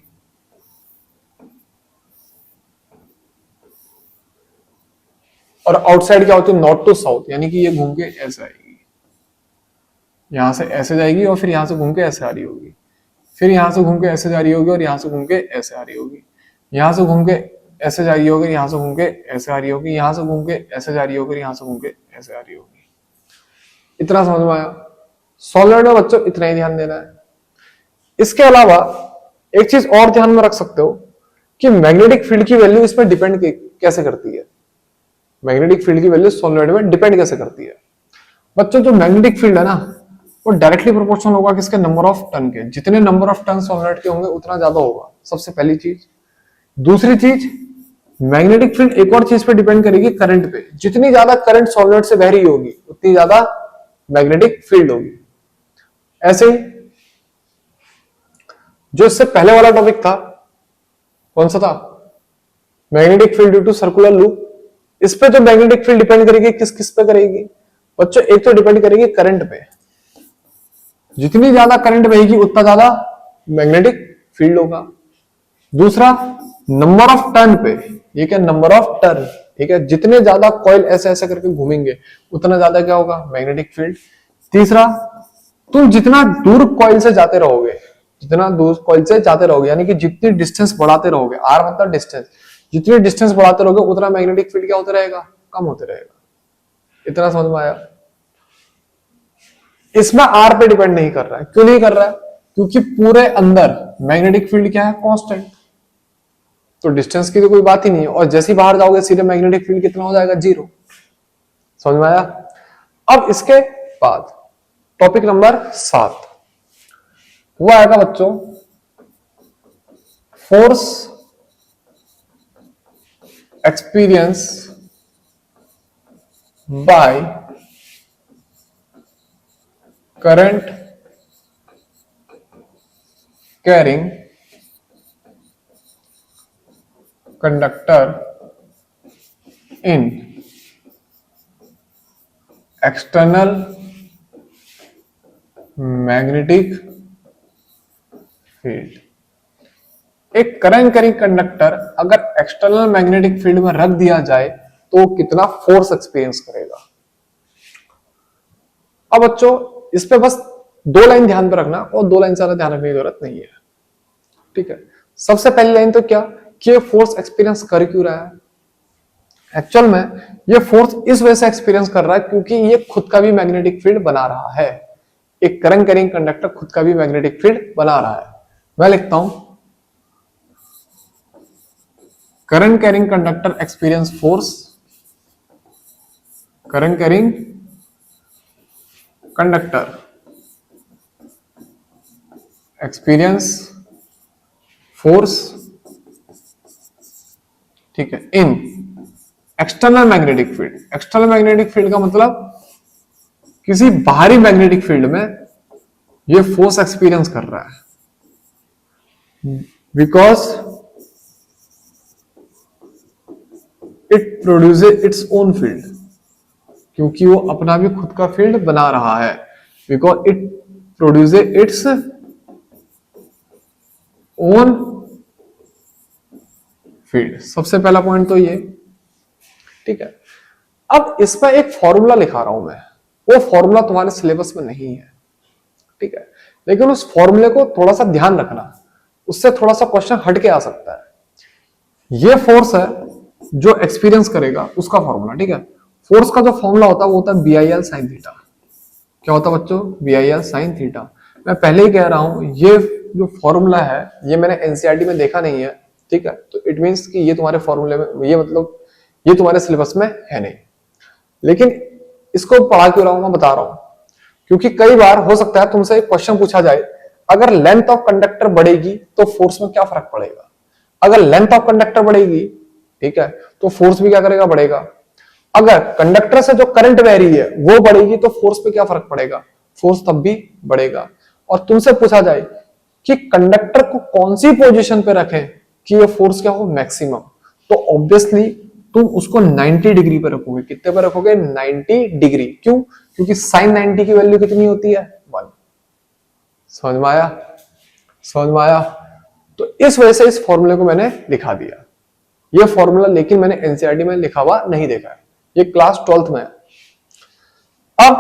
और आउटसाइड क्या होती है, नॉर्थ टू साउथ, यानी कि ये घूम के ऐसे आएगी, यहां से ऐसे जाएगी और फिर यहां से घूम के ऐसे आ रही होगी, फिर यहां से घूम के ऐसे जा रही होगी और यहां से घूम के ऐसे आ रही होगी, यहां से घूम के ऐसे जा रही होगी, यहां से घूम के ऐसे आ रही होगी, यहां से घूम के ऐसे जा रही होगी, यहां से घूम के ऐसे आ रही होगी। इतना समझ में आया? सॉलिड में बच्चों इतना ही ध्यान देना है। इसके अलावा एक चीज और ध्यान में रख सकते हो कि मैग्नेटिक फील्ड की वैल्यू इस पर डिपेंड कैसे करती है। मैग्नेटिक फील्ड की वैल्यू सोलेनॉइड में डिपेंड कैसे करती है बच्चों? जो मैग्नेटिक फील्ड है ना वो डायरेक्टली प्रोपोर्शनल होगा किसके, नंबर ऑफ टर्न के। जितने नंबर ऑफ टर्न सोलेनॉइड के होंगे उतना ज्यादा होगा, सबसे पहली चीज। दूसरी चीज, मैग्नेटिक फील्ड एक और चीज पे डिपेंड करेगी, करंट पे। जितनी ज्यादा करंट सोलेनॉइड से बह रही होगी उतनी ज्यादा मैग्नेटिक फील्ड होगी। ऐसे ही जो इससे पहले वाला टॉपिक था, कौन सा था, magnetic field due to circular loop. इस पे तो मैग्नेटिक फील्ड डिपेंड करेगी किस किस पे करेगी बच्चों? एक तो डिपेंड करेगी करंट पे, जितनी ज्यादा करंट बहेगी उतना ज्यादा मैग्नेटिक फील्ड होगा। दूसरा, नंबर ऑफ टर्न पे, ये क्या, नंबर ऑफ टर्न, ठीक है, जितने ज्यादा कॉइल ऐसे ऐसे करके घूमेंगे उतना ज्यादा क्या होगा, मैग्नेटिक फील्ड। तीसरा, तुम जितना दूर कॉइल से जाते रहोगे, जितना दूर कॉइल से जाते रहोगे, यानी कि जितनी डिस्टेंस बढ़ाते रहोगे, आर मतलब डिस्टेंस, जितनी डिस्टेंस बढ़ाते रहोगे उतना मैग्नेटिक फील्ड क्या होता रहेगा, कम होते रहेगा। इतना समझ में आया? इसमें आर पे डिपेंड नहीं कर रहा है। क्यों नहीं कर रहा है? क्योंकि पूरे अंदर मैग्नेटिक फील्ड क्या है, कांस्टेंट। तो डिस्टेंस की तो कोई बात ही नहीं है, और जैसे ही बाहर जाओगे सीधे मैग्नेटिक फील्ड कितना हो जाएगा, 0। समझ में आया? अब इसके बाद टॉपिक नंबर 7 वो आएगा बच्चों force experience by current carrying conductor in external magnetic field. एक करंट कैरिंग कंडक्टर अगर एक्सटर्नल मैग्नेटिक फील्ड में रख दिया जाए तो कितना फोर्स एक्सपीरियंस करेगा। अब बच्चों इस पे बस 2 लाइन ध्यान पे रखना, और 2 लाइन से ज्यादा ध्यान रखने की जरूरत नहीं है, ठीक है। सबसे पहली लाइन तो क्या कि ये फोर्स एक्सपीरियंस कर क्यों रहा है। एक्चुअल में ये फोर्स इस वजह से एक्सपीरियंस कर रहा है क्योंकि ये खुद का भी मैग्नेटिक फील्ड बना रहा है। एक करंट कैरिंग कंडक्टर खुद का भी मैग्नेटिक फील्ड बना रहा है। मैं लिखता हूं current carrying conductor experience force, current carrying conductor experience force, ठीक है, इन external magnetic field. External magnetic field का मतलब किसी बाहरी मैग्नेटिक फील्ड में ये फोर्स एक्सपीरियंस कर रहा है because it produces its own field, क्योंकि वो अपना भी खुद का फील्ड बना रहा है। Because it produces its own field. सबसे पहला पॉइंट तो ये, ठीक है। अब इसमें एक फॉर्मूला लिखा रहा हूं मैं, वो फॉर्मूला तुम्हारे सिलेबस में नहीं है, ठीक है, लेकिन उस फॉर्मूले को थोड़ा सा ध्यान रखना, उससे थोड़ा सा क्वेश्चन हट के आ सकता है। ये फोर्स है जो एक्सपीरियंस करेगा, उसका फॉर्मूला, ठीक है। फोर्स का जो फॉर्मूला होता है वो होता है BIL sin थीटा। क्या होता है बच्चों? BIL sin theta. मैं पहले ही कह रहा हूं ये जो फॉर्मूला है ये मैंने एनसीईआरटी में देखा नहीं है, ठीक है, तो इट मींस कि ये तुम्हारे फॉर्मूले में, ये मतलब ये तुम्हारे सिलेबस में है नहीं। लेकिन इसको पढ़ा क्यों रहा हूं मैं बता रहा हूं, क्योंकि कई बार हो सकता है तुमसे एक क्वेश्चन पूछा जाए, अगर लेंथ ऑफ कंडक्टर बढ़ेगी तो फोर्स में क्या फर्क पड़ेगा। अगर लेंथ ऑफ कंडक्टर बढ़ेगी, ठीक है, तो फोर्स भी क्या करेगा, बढ़ेगा। अगर कंडक्टर से जो करंट बह रही है वो बढ़ेगी तो फोर्स पे क्या फर्क पड़ेगा, फोर्स तब भी बढ़ेगा। और तुमसे पूछा जाए कि कंडक्टर को कौन सी पोजीशन पे रखें कि ये फोर्स क्या हो, मैक्सिमम, तो ऑब्वियसली तुम उसको 90 डिग्री पे रखोगे। कितने पे रखोगे? 90 डिग्री। क्यों? क्योंकि sin 90 की वैल्यू कितनी होती है? 1। समझ में आया? समझ में आया? तो इस वजह से इस फॉर्मूले को मैंने दिखा दिया। ये फॉर्मूला लेकिन मैंने एनसीईआरटी में लिखा हुआ नहीं देखा है, ये क्लास 12th में है। अब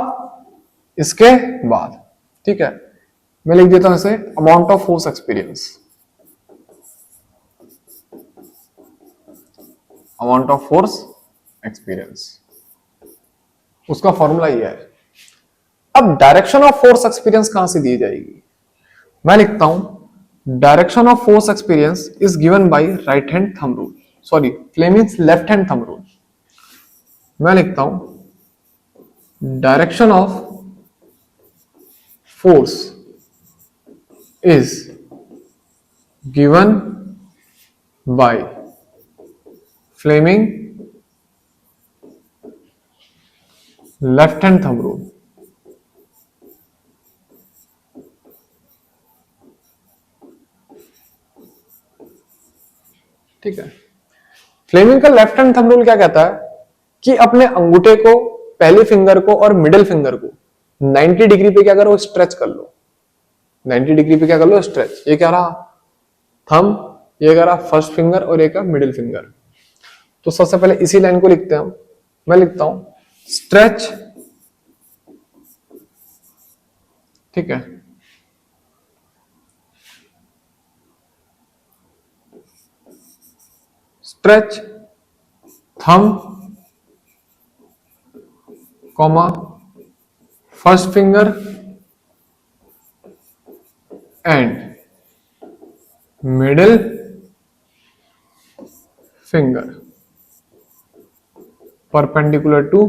इसके बाद, ठीक है, मैं लिख देता हूं इसे amount of force experience. Amount of force experience, उसका फॉर्मूला ये है। अब डायरेक्शन ऑफ फोर्स एक्सपीरियंस कहां से दी जाएगी? मैं लिखता हूं direction of force experience is given by right hand thumb rule, sorry Fleming's left hand thumb rule. मैं लिखता हूं direction of force is given by Fleming left hand thumb rule. ठीक है, फ्लेमिंग का लेफ्ट हैंड थंब रूल क्या कहता है कि अपने अंगूठे को, पहले फिंगर को और मिडिल फिंगर को 90 डिग्री पे क्या करो, स्ट्रेच कर लो। 90 डिग्री पे क्या कर लो, स्ट्रेच। ये क्या रहा? थंब, ये क्या रहा? फर्स्ट फिंगर, और ये क्या? Middle finger. तो सबसे पहले इसी लाइन को लिखते हैं हम। मैं लिखता हूं स्ट्रेच, ठीक है, stretch thumb comma first finger and middle finger perpendicular to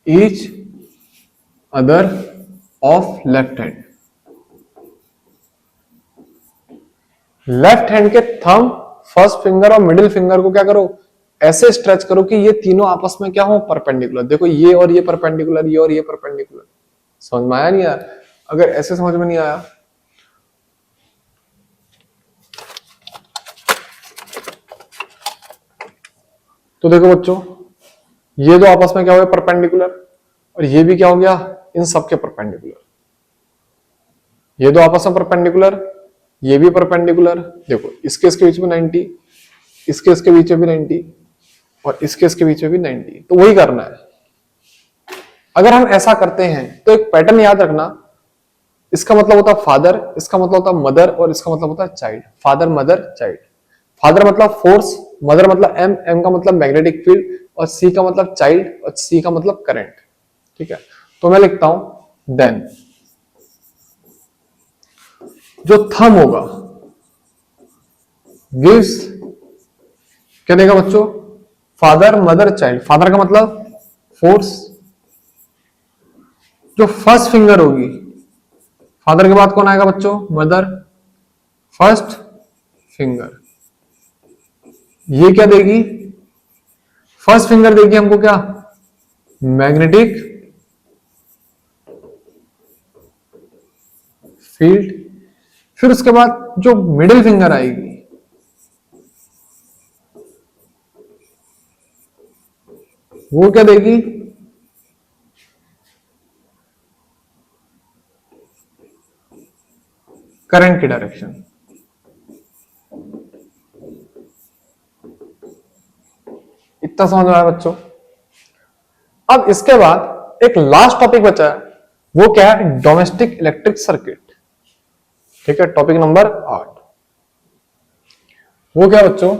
each other of left hand। Left hand के थंब, फर्स्ट फिंगर और मिडिल फिंगर को क्या करो, ऐसे स्ट्रेच करो कि ये तीनों आपस में क्या हो, परपेंडिकुलर। देखो ये और ये परपेंडिकुलर, ये और ये परपेंडिकुलर। समझ में आया नहीं आया? अगर ऐसे समझ में नहीं आया तो देखो बच्चों, ये दो आपस में क्या हो गया, परपेंडिकुलर, और ये भी क्या हो गया, इन सबके परपेंडिकुलर। ये दो आपस में परपेंडिकुलर, ये भी परपेंडिकुलर। देखो इसके इसके बीच में 90, इसके इसके बीच में भी 90, और इसके इसके बीच में भी 90। तो वही करना है। अगर हम ऐसा करते हैं तो एक पैटर्न याद रखना, इसका मतलब होता है फादर, इसका मतलब होता है मदर, और इसका मतलब होता है child. Father mother child. Father मतलब फोर्स, मदर मतलब एम, एम का मतलब मैग्नेटिक फील्ड, और सी का मतलब चाइल्ड, और सी का मतलब करंट। ठीक है, तो मैं लिखता हूं देन जो थंब होगा गिव्स, क्या देगा बच्चों, फादर मदर चाइल्ड। फादर का मतलब फोर्स। जो फर्स्ट फिंगर होगी, फादर के बाद कौन आएगा बच्चों, मदर, फर्स्ट फिंगर, ये क्या देगी, फर्स्ट फिंगर देगी हमको क्या, मैग्नेटिक फील्ड। फिर उसके बाद जो मिडिल फिंगर आएगी, वो क्या देगी, करंट की डायरेक्शन। इतना समझ में आया बच्चों? अब इसके बाद एक लास्ट टॉपिक बचा है, वो क्या है, डोमेस्टिक इलेक्ट्रिक सर्किट। ठीक है, टॉपिक नंबर 8। वो क्या बच्चों,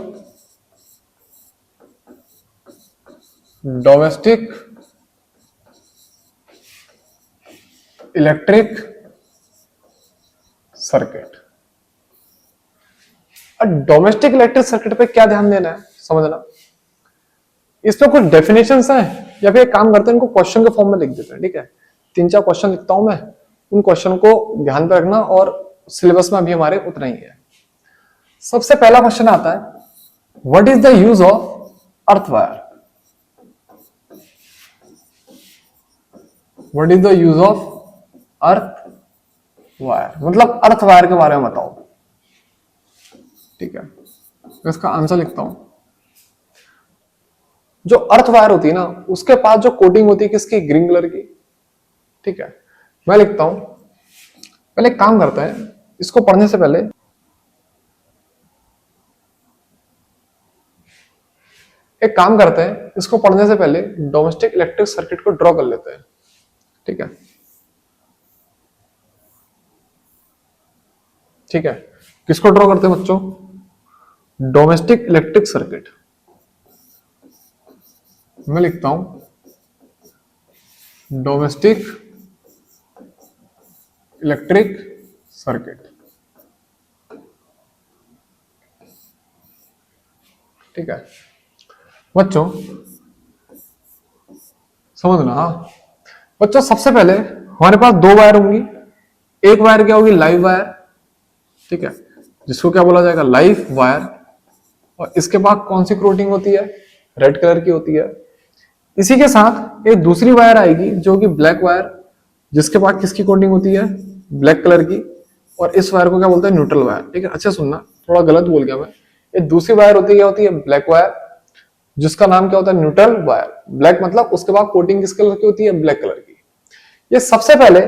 डोमेस्टिक इलेक्ट्रिक सर्किट। और डोमेस्टिक इलेक्ट्रिक सर्किट पे क्या ध्यान देना है, समझना। इसमें कुछ डेफिनेशंस हैं, या फिर एक काम करते हैं, इनको क्वेश्चन के फॉर्म में लिख देते हैं। ठीक है, 3-4 क्वेश्चन लिखता हूं मैं, उन क्वेश्चन को ध्यान पे रखना, और सिलेबस में अभी हमारे उतना ही है। सबसे पहला क्वेश्चन आता है, what is the use of earth wire. What is the use of earth wire, मतलब अर्थ वायर के बारे में बताओ। ठीक है, तो इसका आंसर लिखता हूं। जो अर्थ वायर होती है ना, उसके पास जो कोटिंग होती है किसकी, ग्रीन कलर की। ठीक है, मैं लिखता हूं, पहले एक काम करते हैं, इसको पढ़ने से पहले डोमेस्टिक इलेक्ट्रिक सर्किट को ड्रॉ कर लेते हैं। ठीक है, ठीक है, किसको ड्रॉ करते हैं बच्चों, डोमेस्टिक इलेक्ट्रिक सर्किट। मैं लिखता हूं डोमेस्टिक इलेक्ट्रिक सर्किट। ठीक है बच्चों, समझना। हाँ बच्चों, सबसे पहले हमारे पास 2 वायर होंगी। एक वायर क्या होगी, लाइव वायर। ठीक है, जिसको क्या बोला जाएगा, लाइव वायर। और इसके बाद कौन सी कोटिंग होती है, रेड कलर की होती है। इसी के साथ एक दूसरी वायर आएगी जो कि ब्लैक वायर, जिसके बाद किसकी कोटिंग होती है, ब्लैक कलर की। और इस वायर को क्या बोलते हैं, न्यूट्रल वायर। ठीक है, अच्छा सुनना, थोड़ा गलत बोल गया मैं। ये दूसरी वायर होती है, क्या होती है, ब्लैक वायर, जिसका नाम क्या होता है, न्यूट्रल वायर। ब्लैक मतलब उसके बाद कोटिंग किस कलर की होती है, ब्लैक कलर की। ये सबसे पहले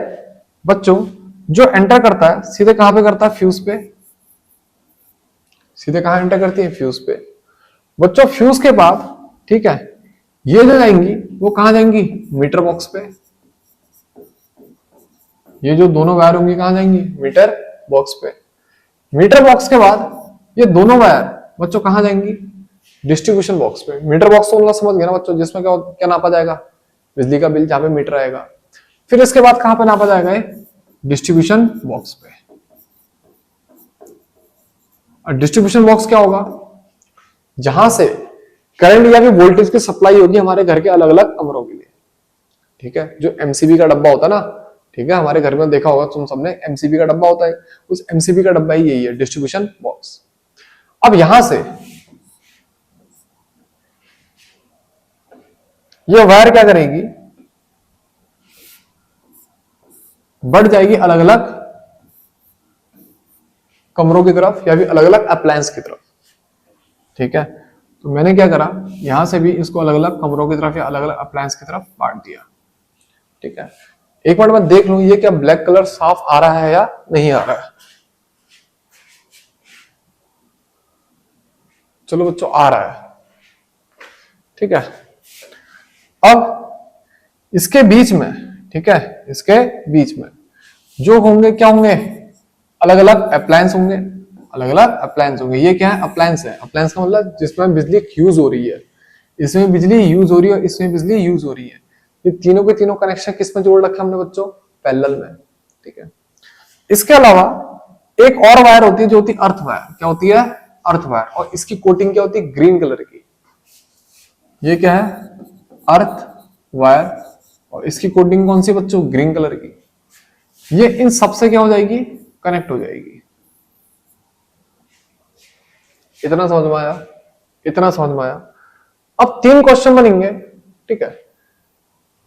बच्चों जो एंटर करता है, सीधे कहां पे करता है, फ्यूज पे। सीधे कहां एंटर करती है, फ्यूज पे। बच्चों फ्यूज के बाद, ठीक है, ये जो जाएंगी वो कहां जाएंगी, मीटर बॉक्स पे। ये जो दोनों वायर होंगी कहां जाएंगी, मीटर बॉक्स पे। मीटर बॉक्स के बाद ये दोनों वायर बच्चों कहां जाएंगी, डिस्ट्रीब्यूशन बॉक्स पे। मीटर बॉक्स तो समझ गया ना बच्चों, जिसमें क्या क्या नापा जाएगा, बिजली का बिल, जहां पे मीटर आएगा। फिर इसके बाद कहां पे नापा जाएगा, डिस्ट्रीब्यूशन बॉक्स पे। और डिस्ट्रीब्यूशन बॉक्स क्या होगा, जहां से करंट या फिर वोल्टेज की सप्लाई होगी हमारे घर के अलग अलग कमरों के लिए। ठीक है, जो एमसीबी का डब्बा होता है ना, ठीक है, हमारे घर में देखा होगा तुम सबने, एमसीबी का डब्बा होता है, उस एमसीबी का डब्बा ही यही है, डिस्ट्रीब्यूशन बॉक्स। अब यहां से ये वायर क्या करेगी, बढ़ जाएगी अलग अलग कमरों की तरफ या फिर अलग अलग अप्लायंस की तरफ। ठीक है, तो मैंने क्या करा, यहां से भी इसको अलग अलग कमरों की तरफ या अलग अलग अप्लायंस की तरफ बांट दिया। ठीक है, एक मिनट मैं देख लूं ये क्या ब्लैक कलर साफ आ रहा है या नहीं आ रहा है। चलो बच्चों, आ रहा है। ठीक है, अब इसके बीच में, ठीक है, इसके बीच में जो होंगे क्या होंगे, अलग अलग अप्लायंस होंगे, अलग अलग अप्लायंस होंगे। ये क्या है, अप्लायंस है। अप्लायंस का मतलब जिसमें बिजली यूज हो रही है, इसमें बिजली यूज हो रही है और इसमें बिजली यूज हो रही है। ये तीनों के तीनों कनेक्शन किस में जोड़ रखे हमने बच्चों, पैरेलल में। ठीक है, इसके अलावा एक और वायर होती है जो होती है अर्थ वायर। क्या होती है, अर्थ वायर, और इसकी कोटिंग क्या होती है, ग्रीन कलर की। ये क्या है, अर्थ वायर, और इसकी कोटिंग कौन सी बच्चों, ग्रीन कलर की। ये इन सबसे क्या हो जाएगी, कनेक्ट हो जाएगी। इतना समझ में आया, इतना समझ में आया। अब 3 क्वेश्चन बनेंगे। ठीक है,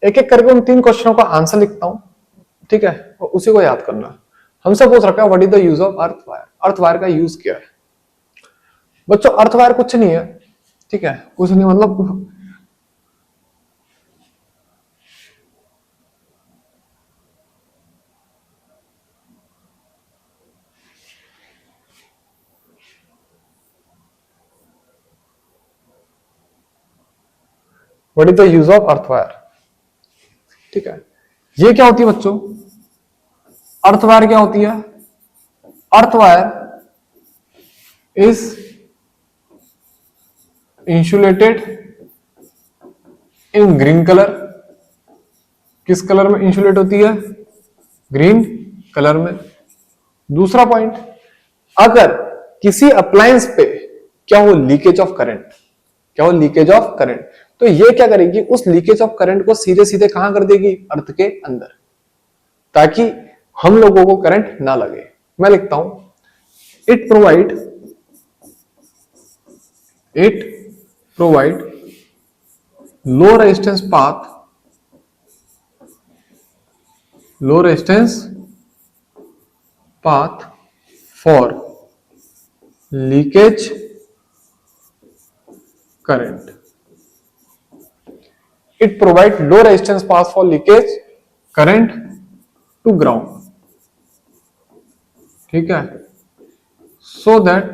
एक एक करके उन 3 क्वेश्चनों का आंसर लिखता हूं। ठीक है, और उसी को याद करना। हमसे पूछ रखा है what is the use of earth wire. Earth wire का यूज क्या है बच्चों, अर्थ वायर कुछ नहीं है। ठीक है, कुछ नहीं मतलब what is the use of earth wire. ठीक है, ये क्या होती है बच्चों, अर्थ वायर क्या होती है, earth wire is insulated in green colour. किस कलर में इंसुलेट होती है, ग्रीन कलर में। दूसरा पॉइंट, अगर किसी अप्लायंस पे क्या हो, लीकेज ऑफ करंट, क्या हो, लीकेज ऑफ करंट, तो ये क्या करेगी, उस लीकेज ऑफ करंट को सीधे सीधे कहां कर देगी, अर्थ के अंदर, ताकि हम लोगों को करंट ना लगे। मैं लिखता हूं, it provide low resistance path for leakage current. It provides low resistance path for leakage current to ground. ठीक है, so that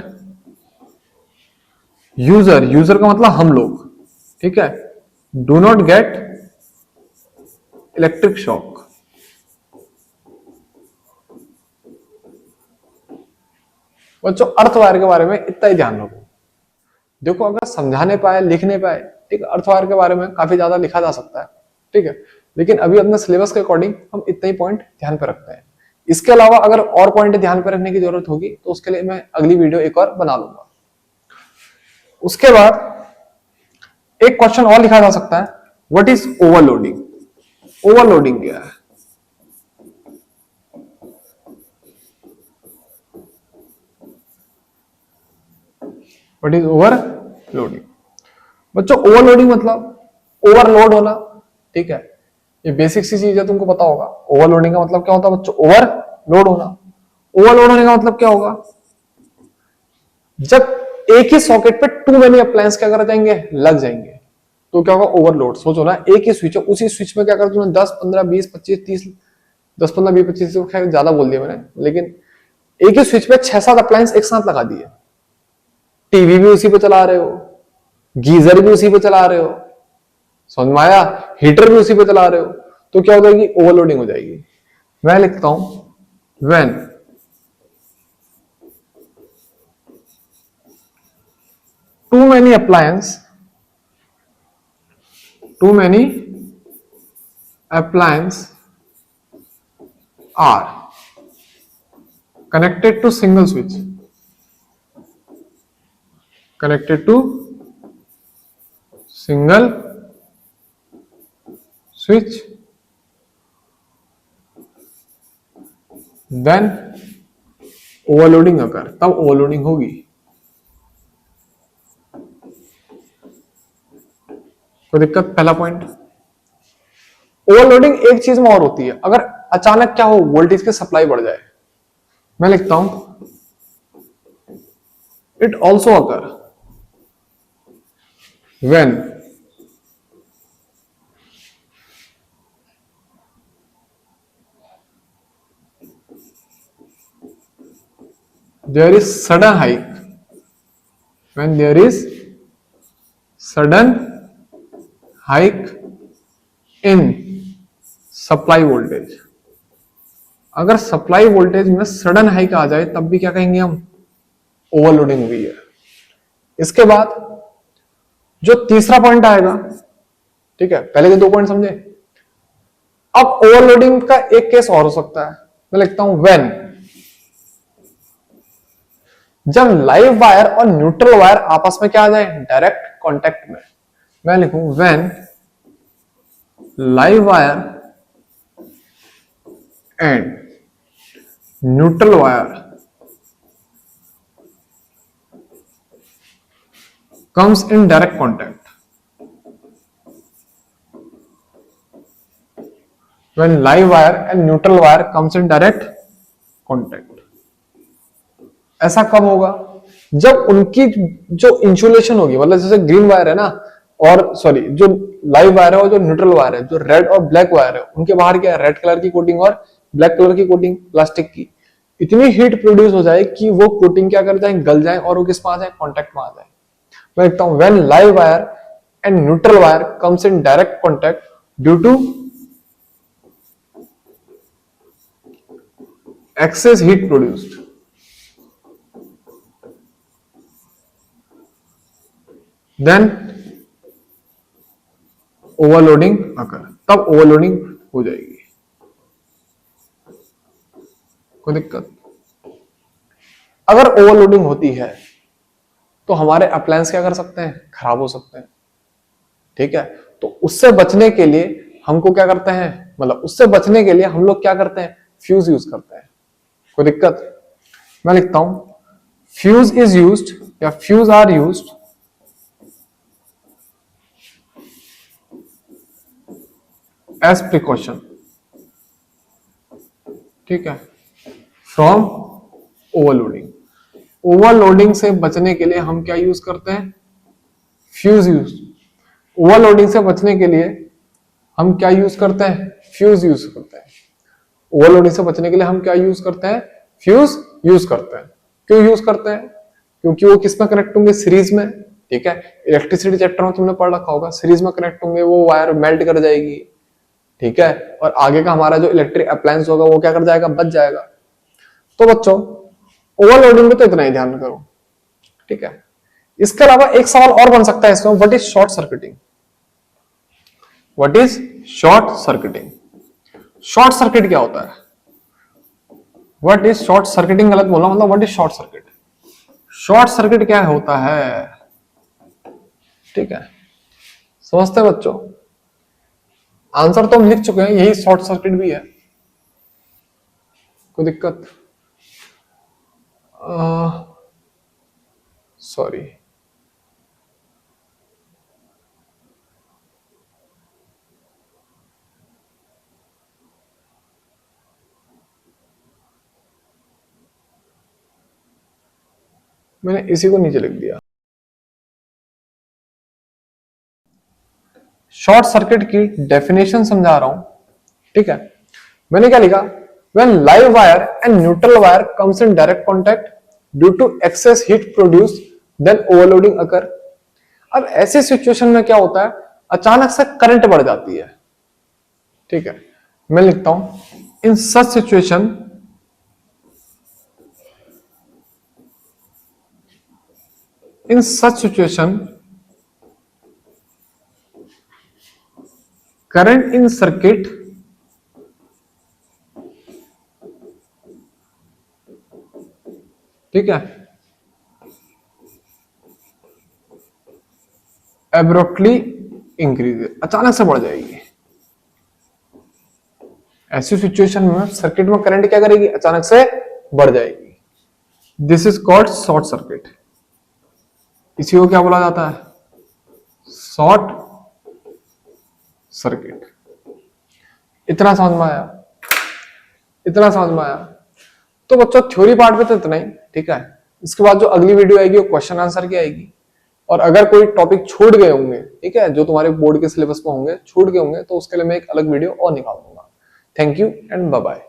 यूजर का मतलब हम लोग, ठीक है, do not get electric shock. बच्चों, अर्थ वायर के बारे में इतना ही ध्यान रखो। देखो, अगर समझाने पाए, लिखने पाए, ठीक है, अर्थ वायर के बारे में काफी ज्यादा लिखा जा सकता है। ठीक है, लेकिन अभी अपने सिलेबस के अकॉर्डिंग हम इतना ही पॉइंट ध्यान पे रखते हैं। इसके अलावा अगर और पॉइंट ध्यान पे रखने की जरूरत होगी तो उसके लिए मैं अगली वीडियो एक और बना लूंगा। उसके बाद एक क्वेश्चन और लिखा जा सकता है, व्हाट इज ओवरलोडिंग। ओवरलोडिंग क्या है, व्हाट इज ओवरलोडिंग। बच्चों, ओवरलोडिंग मतलब ओवरलोड होना। ठीक है, ये बेसिक सी चीज है, तुमको पता होगा। ओवरलोडिंग का मतलब क्या होता है बच्चों, ओवरलोड होना। ओवरलोड होने का मतलब क्या होगा, जब एक ही सॉकेट पे टू मेनी अप्लायंस क्या कर जाएंगे, लग जाएंगे, तो क्या होगा, ओवरलोड। सोचो ना, एक ही स्विच है, उसी स्विच में क्या कर तुमने 10 15 20 25 30 10 15 20 25, खैर ज्यादा बोल दिया मैंने, लेकिन एक ही स्विच पे 6-7 अप्लायंस एक साथ लगा दिए। टीवी भी उसी पे चला रहे हो, गीजर भी उसी पे चला रहे हो, समझ में आया, हीटर भी उसी पे चला रहे हो, तो क्या हो जाएगी, ओवरलोडिंग हो जाएगी। मैं लिखता हूं, when too many appliance are connected to single switch, connected to single switch, then overloading अगर, तब ओवरलोडिंग होगी। कोई दिक्कत? पहला पॉइंट। ओवरलोडिंग एक चीज में और होती है, अगर अचानक क्या हो, वोल्टेज की सप्लाई बढ़ जाए। मैं लिखता हूं it also occur when there is sudden hike, when there is sudden hike in supply voltage। अगर सप्लाई वोल्टेज में सडन हाइक आ जाए तब भी क्या कहेंगे हम? ओवरलोडिंग हुई है। इसके बाद जो तीसरा पॉइंट आएगा, ठीक है, पहले के दो पॉइंट समझे, अब ओवरलोडिंग का एक केस और हो सकता है। मैं लिखता हूं व्हेन, जब लाइव वायर और न्यूट्रल वायर आपस में क्या आ जाए? डायरेक्ट कांटेक्ट में। मैं लिखूं when live wire and neutral wire comes in direct contact, when live wire and neutral wire comes in direct contact। ऐसा कब होगा? जब उनकी जो इंसुलेशन होगी, मतलब जैसे ग्रीन वायर है ना, और सॉरी जो लाइव वायर है और जो न्यूट्रल वायर है, जो रेड और ब्लैक वायर है, उनके बाहर क्या है? रेड कलर की कोटिंग और ब्लैक कलर की कोटिंग प्लास्टिक की। इतनी हीट प्रोड्यूस हो जाए कि वो कोटिंग क्या कर जाए? गल जाए और वो किस में आ जाए? कॉन्टेक्ट में आ जाए। मैं लिखता हूं when live wire and neutral wire comes in direct contact due to excess heat produced, then overloading occur, तब ओवरलोडिंग हो जाएगी। कोई दिक्कत? अगर ओवरलोडिंग होती है तो हमारे अप्लायंस क्या कर सकते हैं? खराब हो सकते हैं। ठीक है, तो उससे बचने के लिए हमको क्या करते हैं, मतलब उससे बचने के लिए हम लोग क्या करते हैं? फ्यूज यूज करते हैं। कोई दिक्कत? मैं लिखता हूं फ्यूज इज यूज्ड या fuse are used as precaution. ठीक है, फ्रॉम ओवरलोडिंग। ओवरलोडिंग से बचने के लिए हम क्या यूज करते हैं? Fuse use. ओवरलोडिंग से बचने के लिए हम क्या यूज करते हैं? फ्यूज यूज करते हैं। ओवरलोडिंग से बचने के लिए हम क्या यूज करते हैं? फ्यूज यूज करते हैं। क्यों यूज करते हैं? क्योंकि वो किस में कनेक्ट होंगे? सीरीज में। ठीक है, इलेक्ट्रिसिटी चैप्टर में तुमने पढ़ रखा होगा, सीरीज में कनेक्ट होंगे, वो वायर मेल्ट कर जाएगी। ठीक है, और आगे का हमारा जो इलेक्ट्रिक अप्लायंस होगा वो क्या कर जाएगा? बच जाएगा। तो बच्चों ओवरलोडिंग में तो इतना ही ध्यान करो। ठीक है, इसके अलावा एक सवाल और बन सकता है इसमें, what is short circuiting? What is short circuiting? Short circuit क्या होता है? व्हाट इज शॉर्ट सर्किटिंग गलत बोला, मतलब what is short circuit? Short circuit क्या होता है? ठीक है, समझते हैं बच्चों? आंसर तो हम लिख चुके हैं, यही शॉर्ट सर्किट भी है। कोई दिक्कत? सॉरी, मैंने इसी को नीचे लिख दिया। शॉर्ट सर्किट की डेफिनेशन समझा रहा हूं। ठीक है, मैंने क्या लिखा? when live wire and neutral wire comes in direct contact due to excess heat produced then overloading occur। अब ऐसी सिचुएशन में क्या होता है? अचानक से करंट बढ़ जाती है। ठीक है, मैं लिखता हूं in such situation current in circuit ठीक है एब्रप्टली इंक्रीज, अचानक से बढ़ जाएगी। ऐसी सिचुएशन में सर्किट में करंट क्या करेगी, अचानक से बढ़ जाएगी। This is called short circuit. इसी को क्या बोला जाता है, शॉर्ट सर्किट। इतना समझ में आया, इतना समझ में आया। तो बच्चों थ्योरी पार्ट में तो इतना ही, ठीक है। इसके बाद जो अगली वीडियो आएगी वो क्वेश्चन आंसर की आएगी। और अगर कोई टॉपिक छूट गए होंगे, ठीक है, जो तुम्हारे बोर्ड के सिलेबस में होंगे, छूट गए होंगे, तो उसके लिए मैं एक अलग वीडियो और निकाल दूंगा। Thank you and bye bye.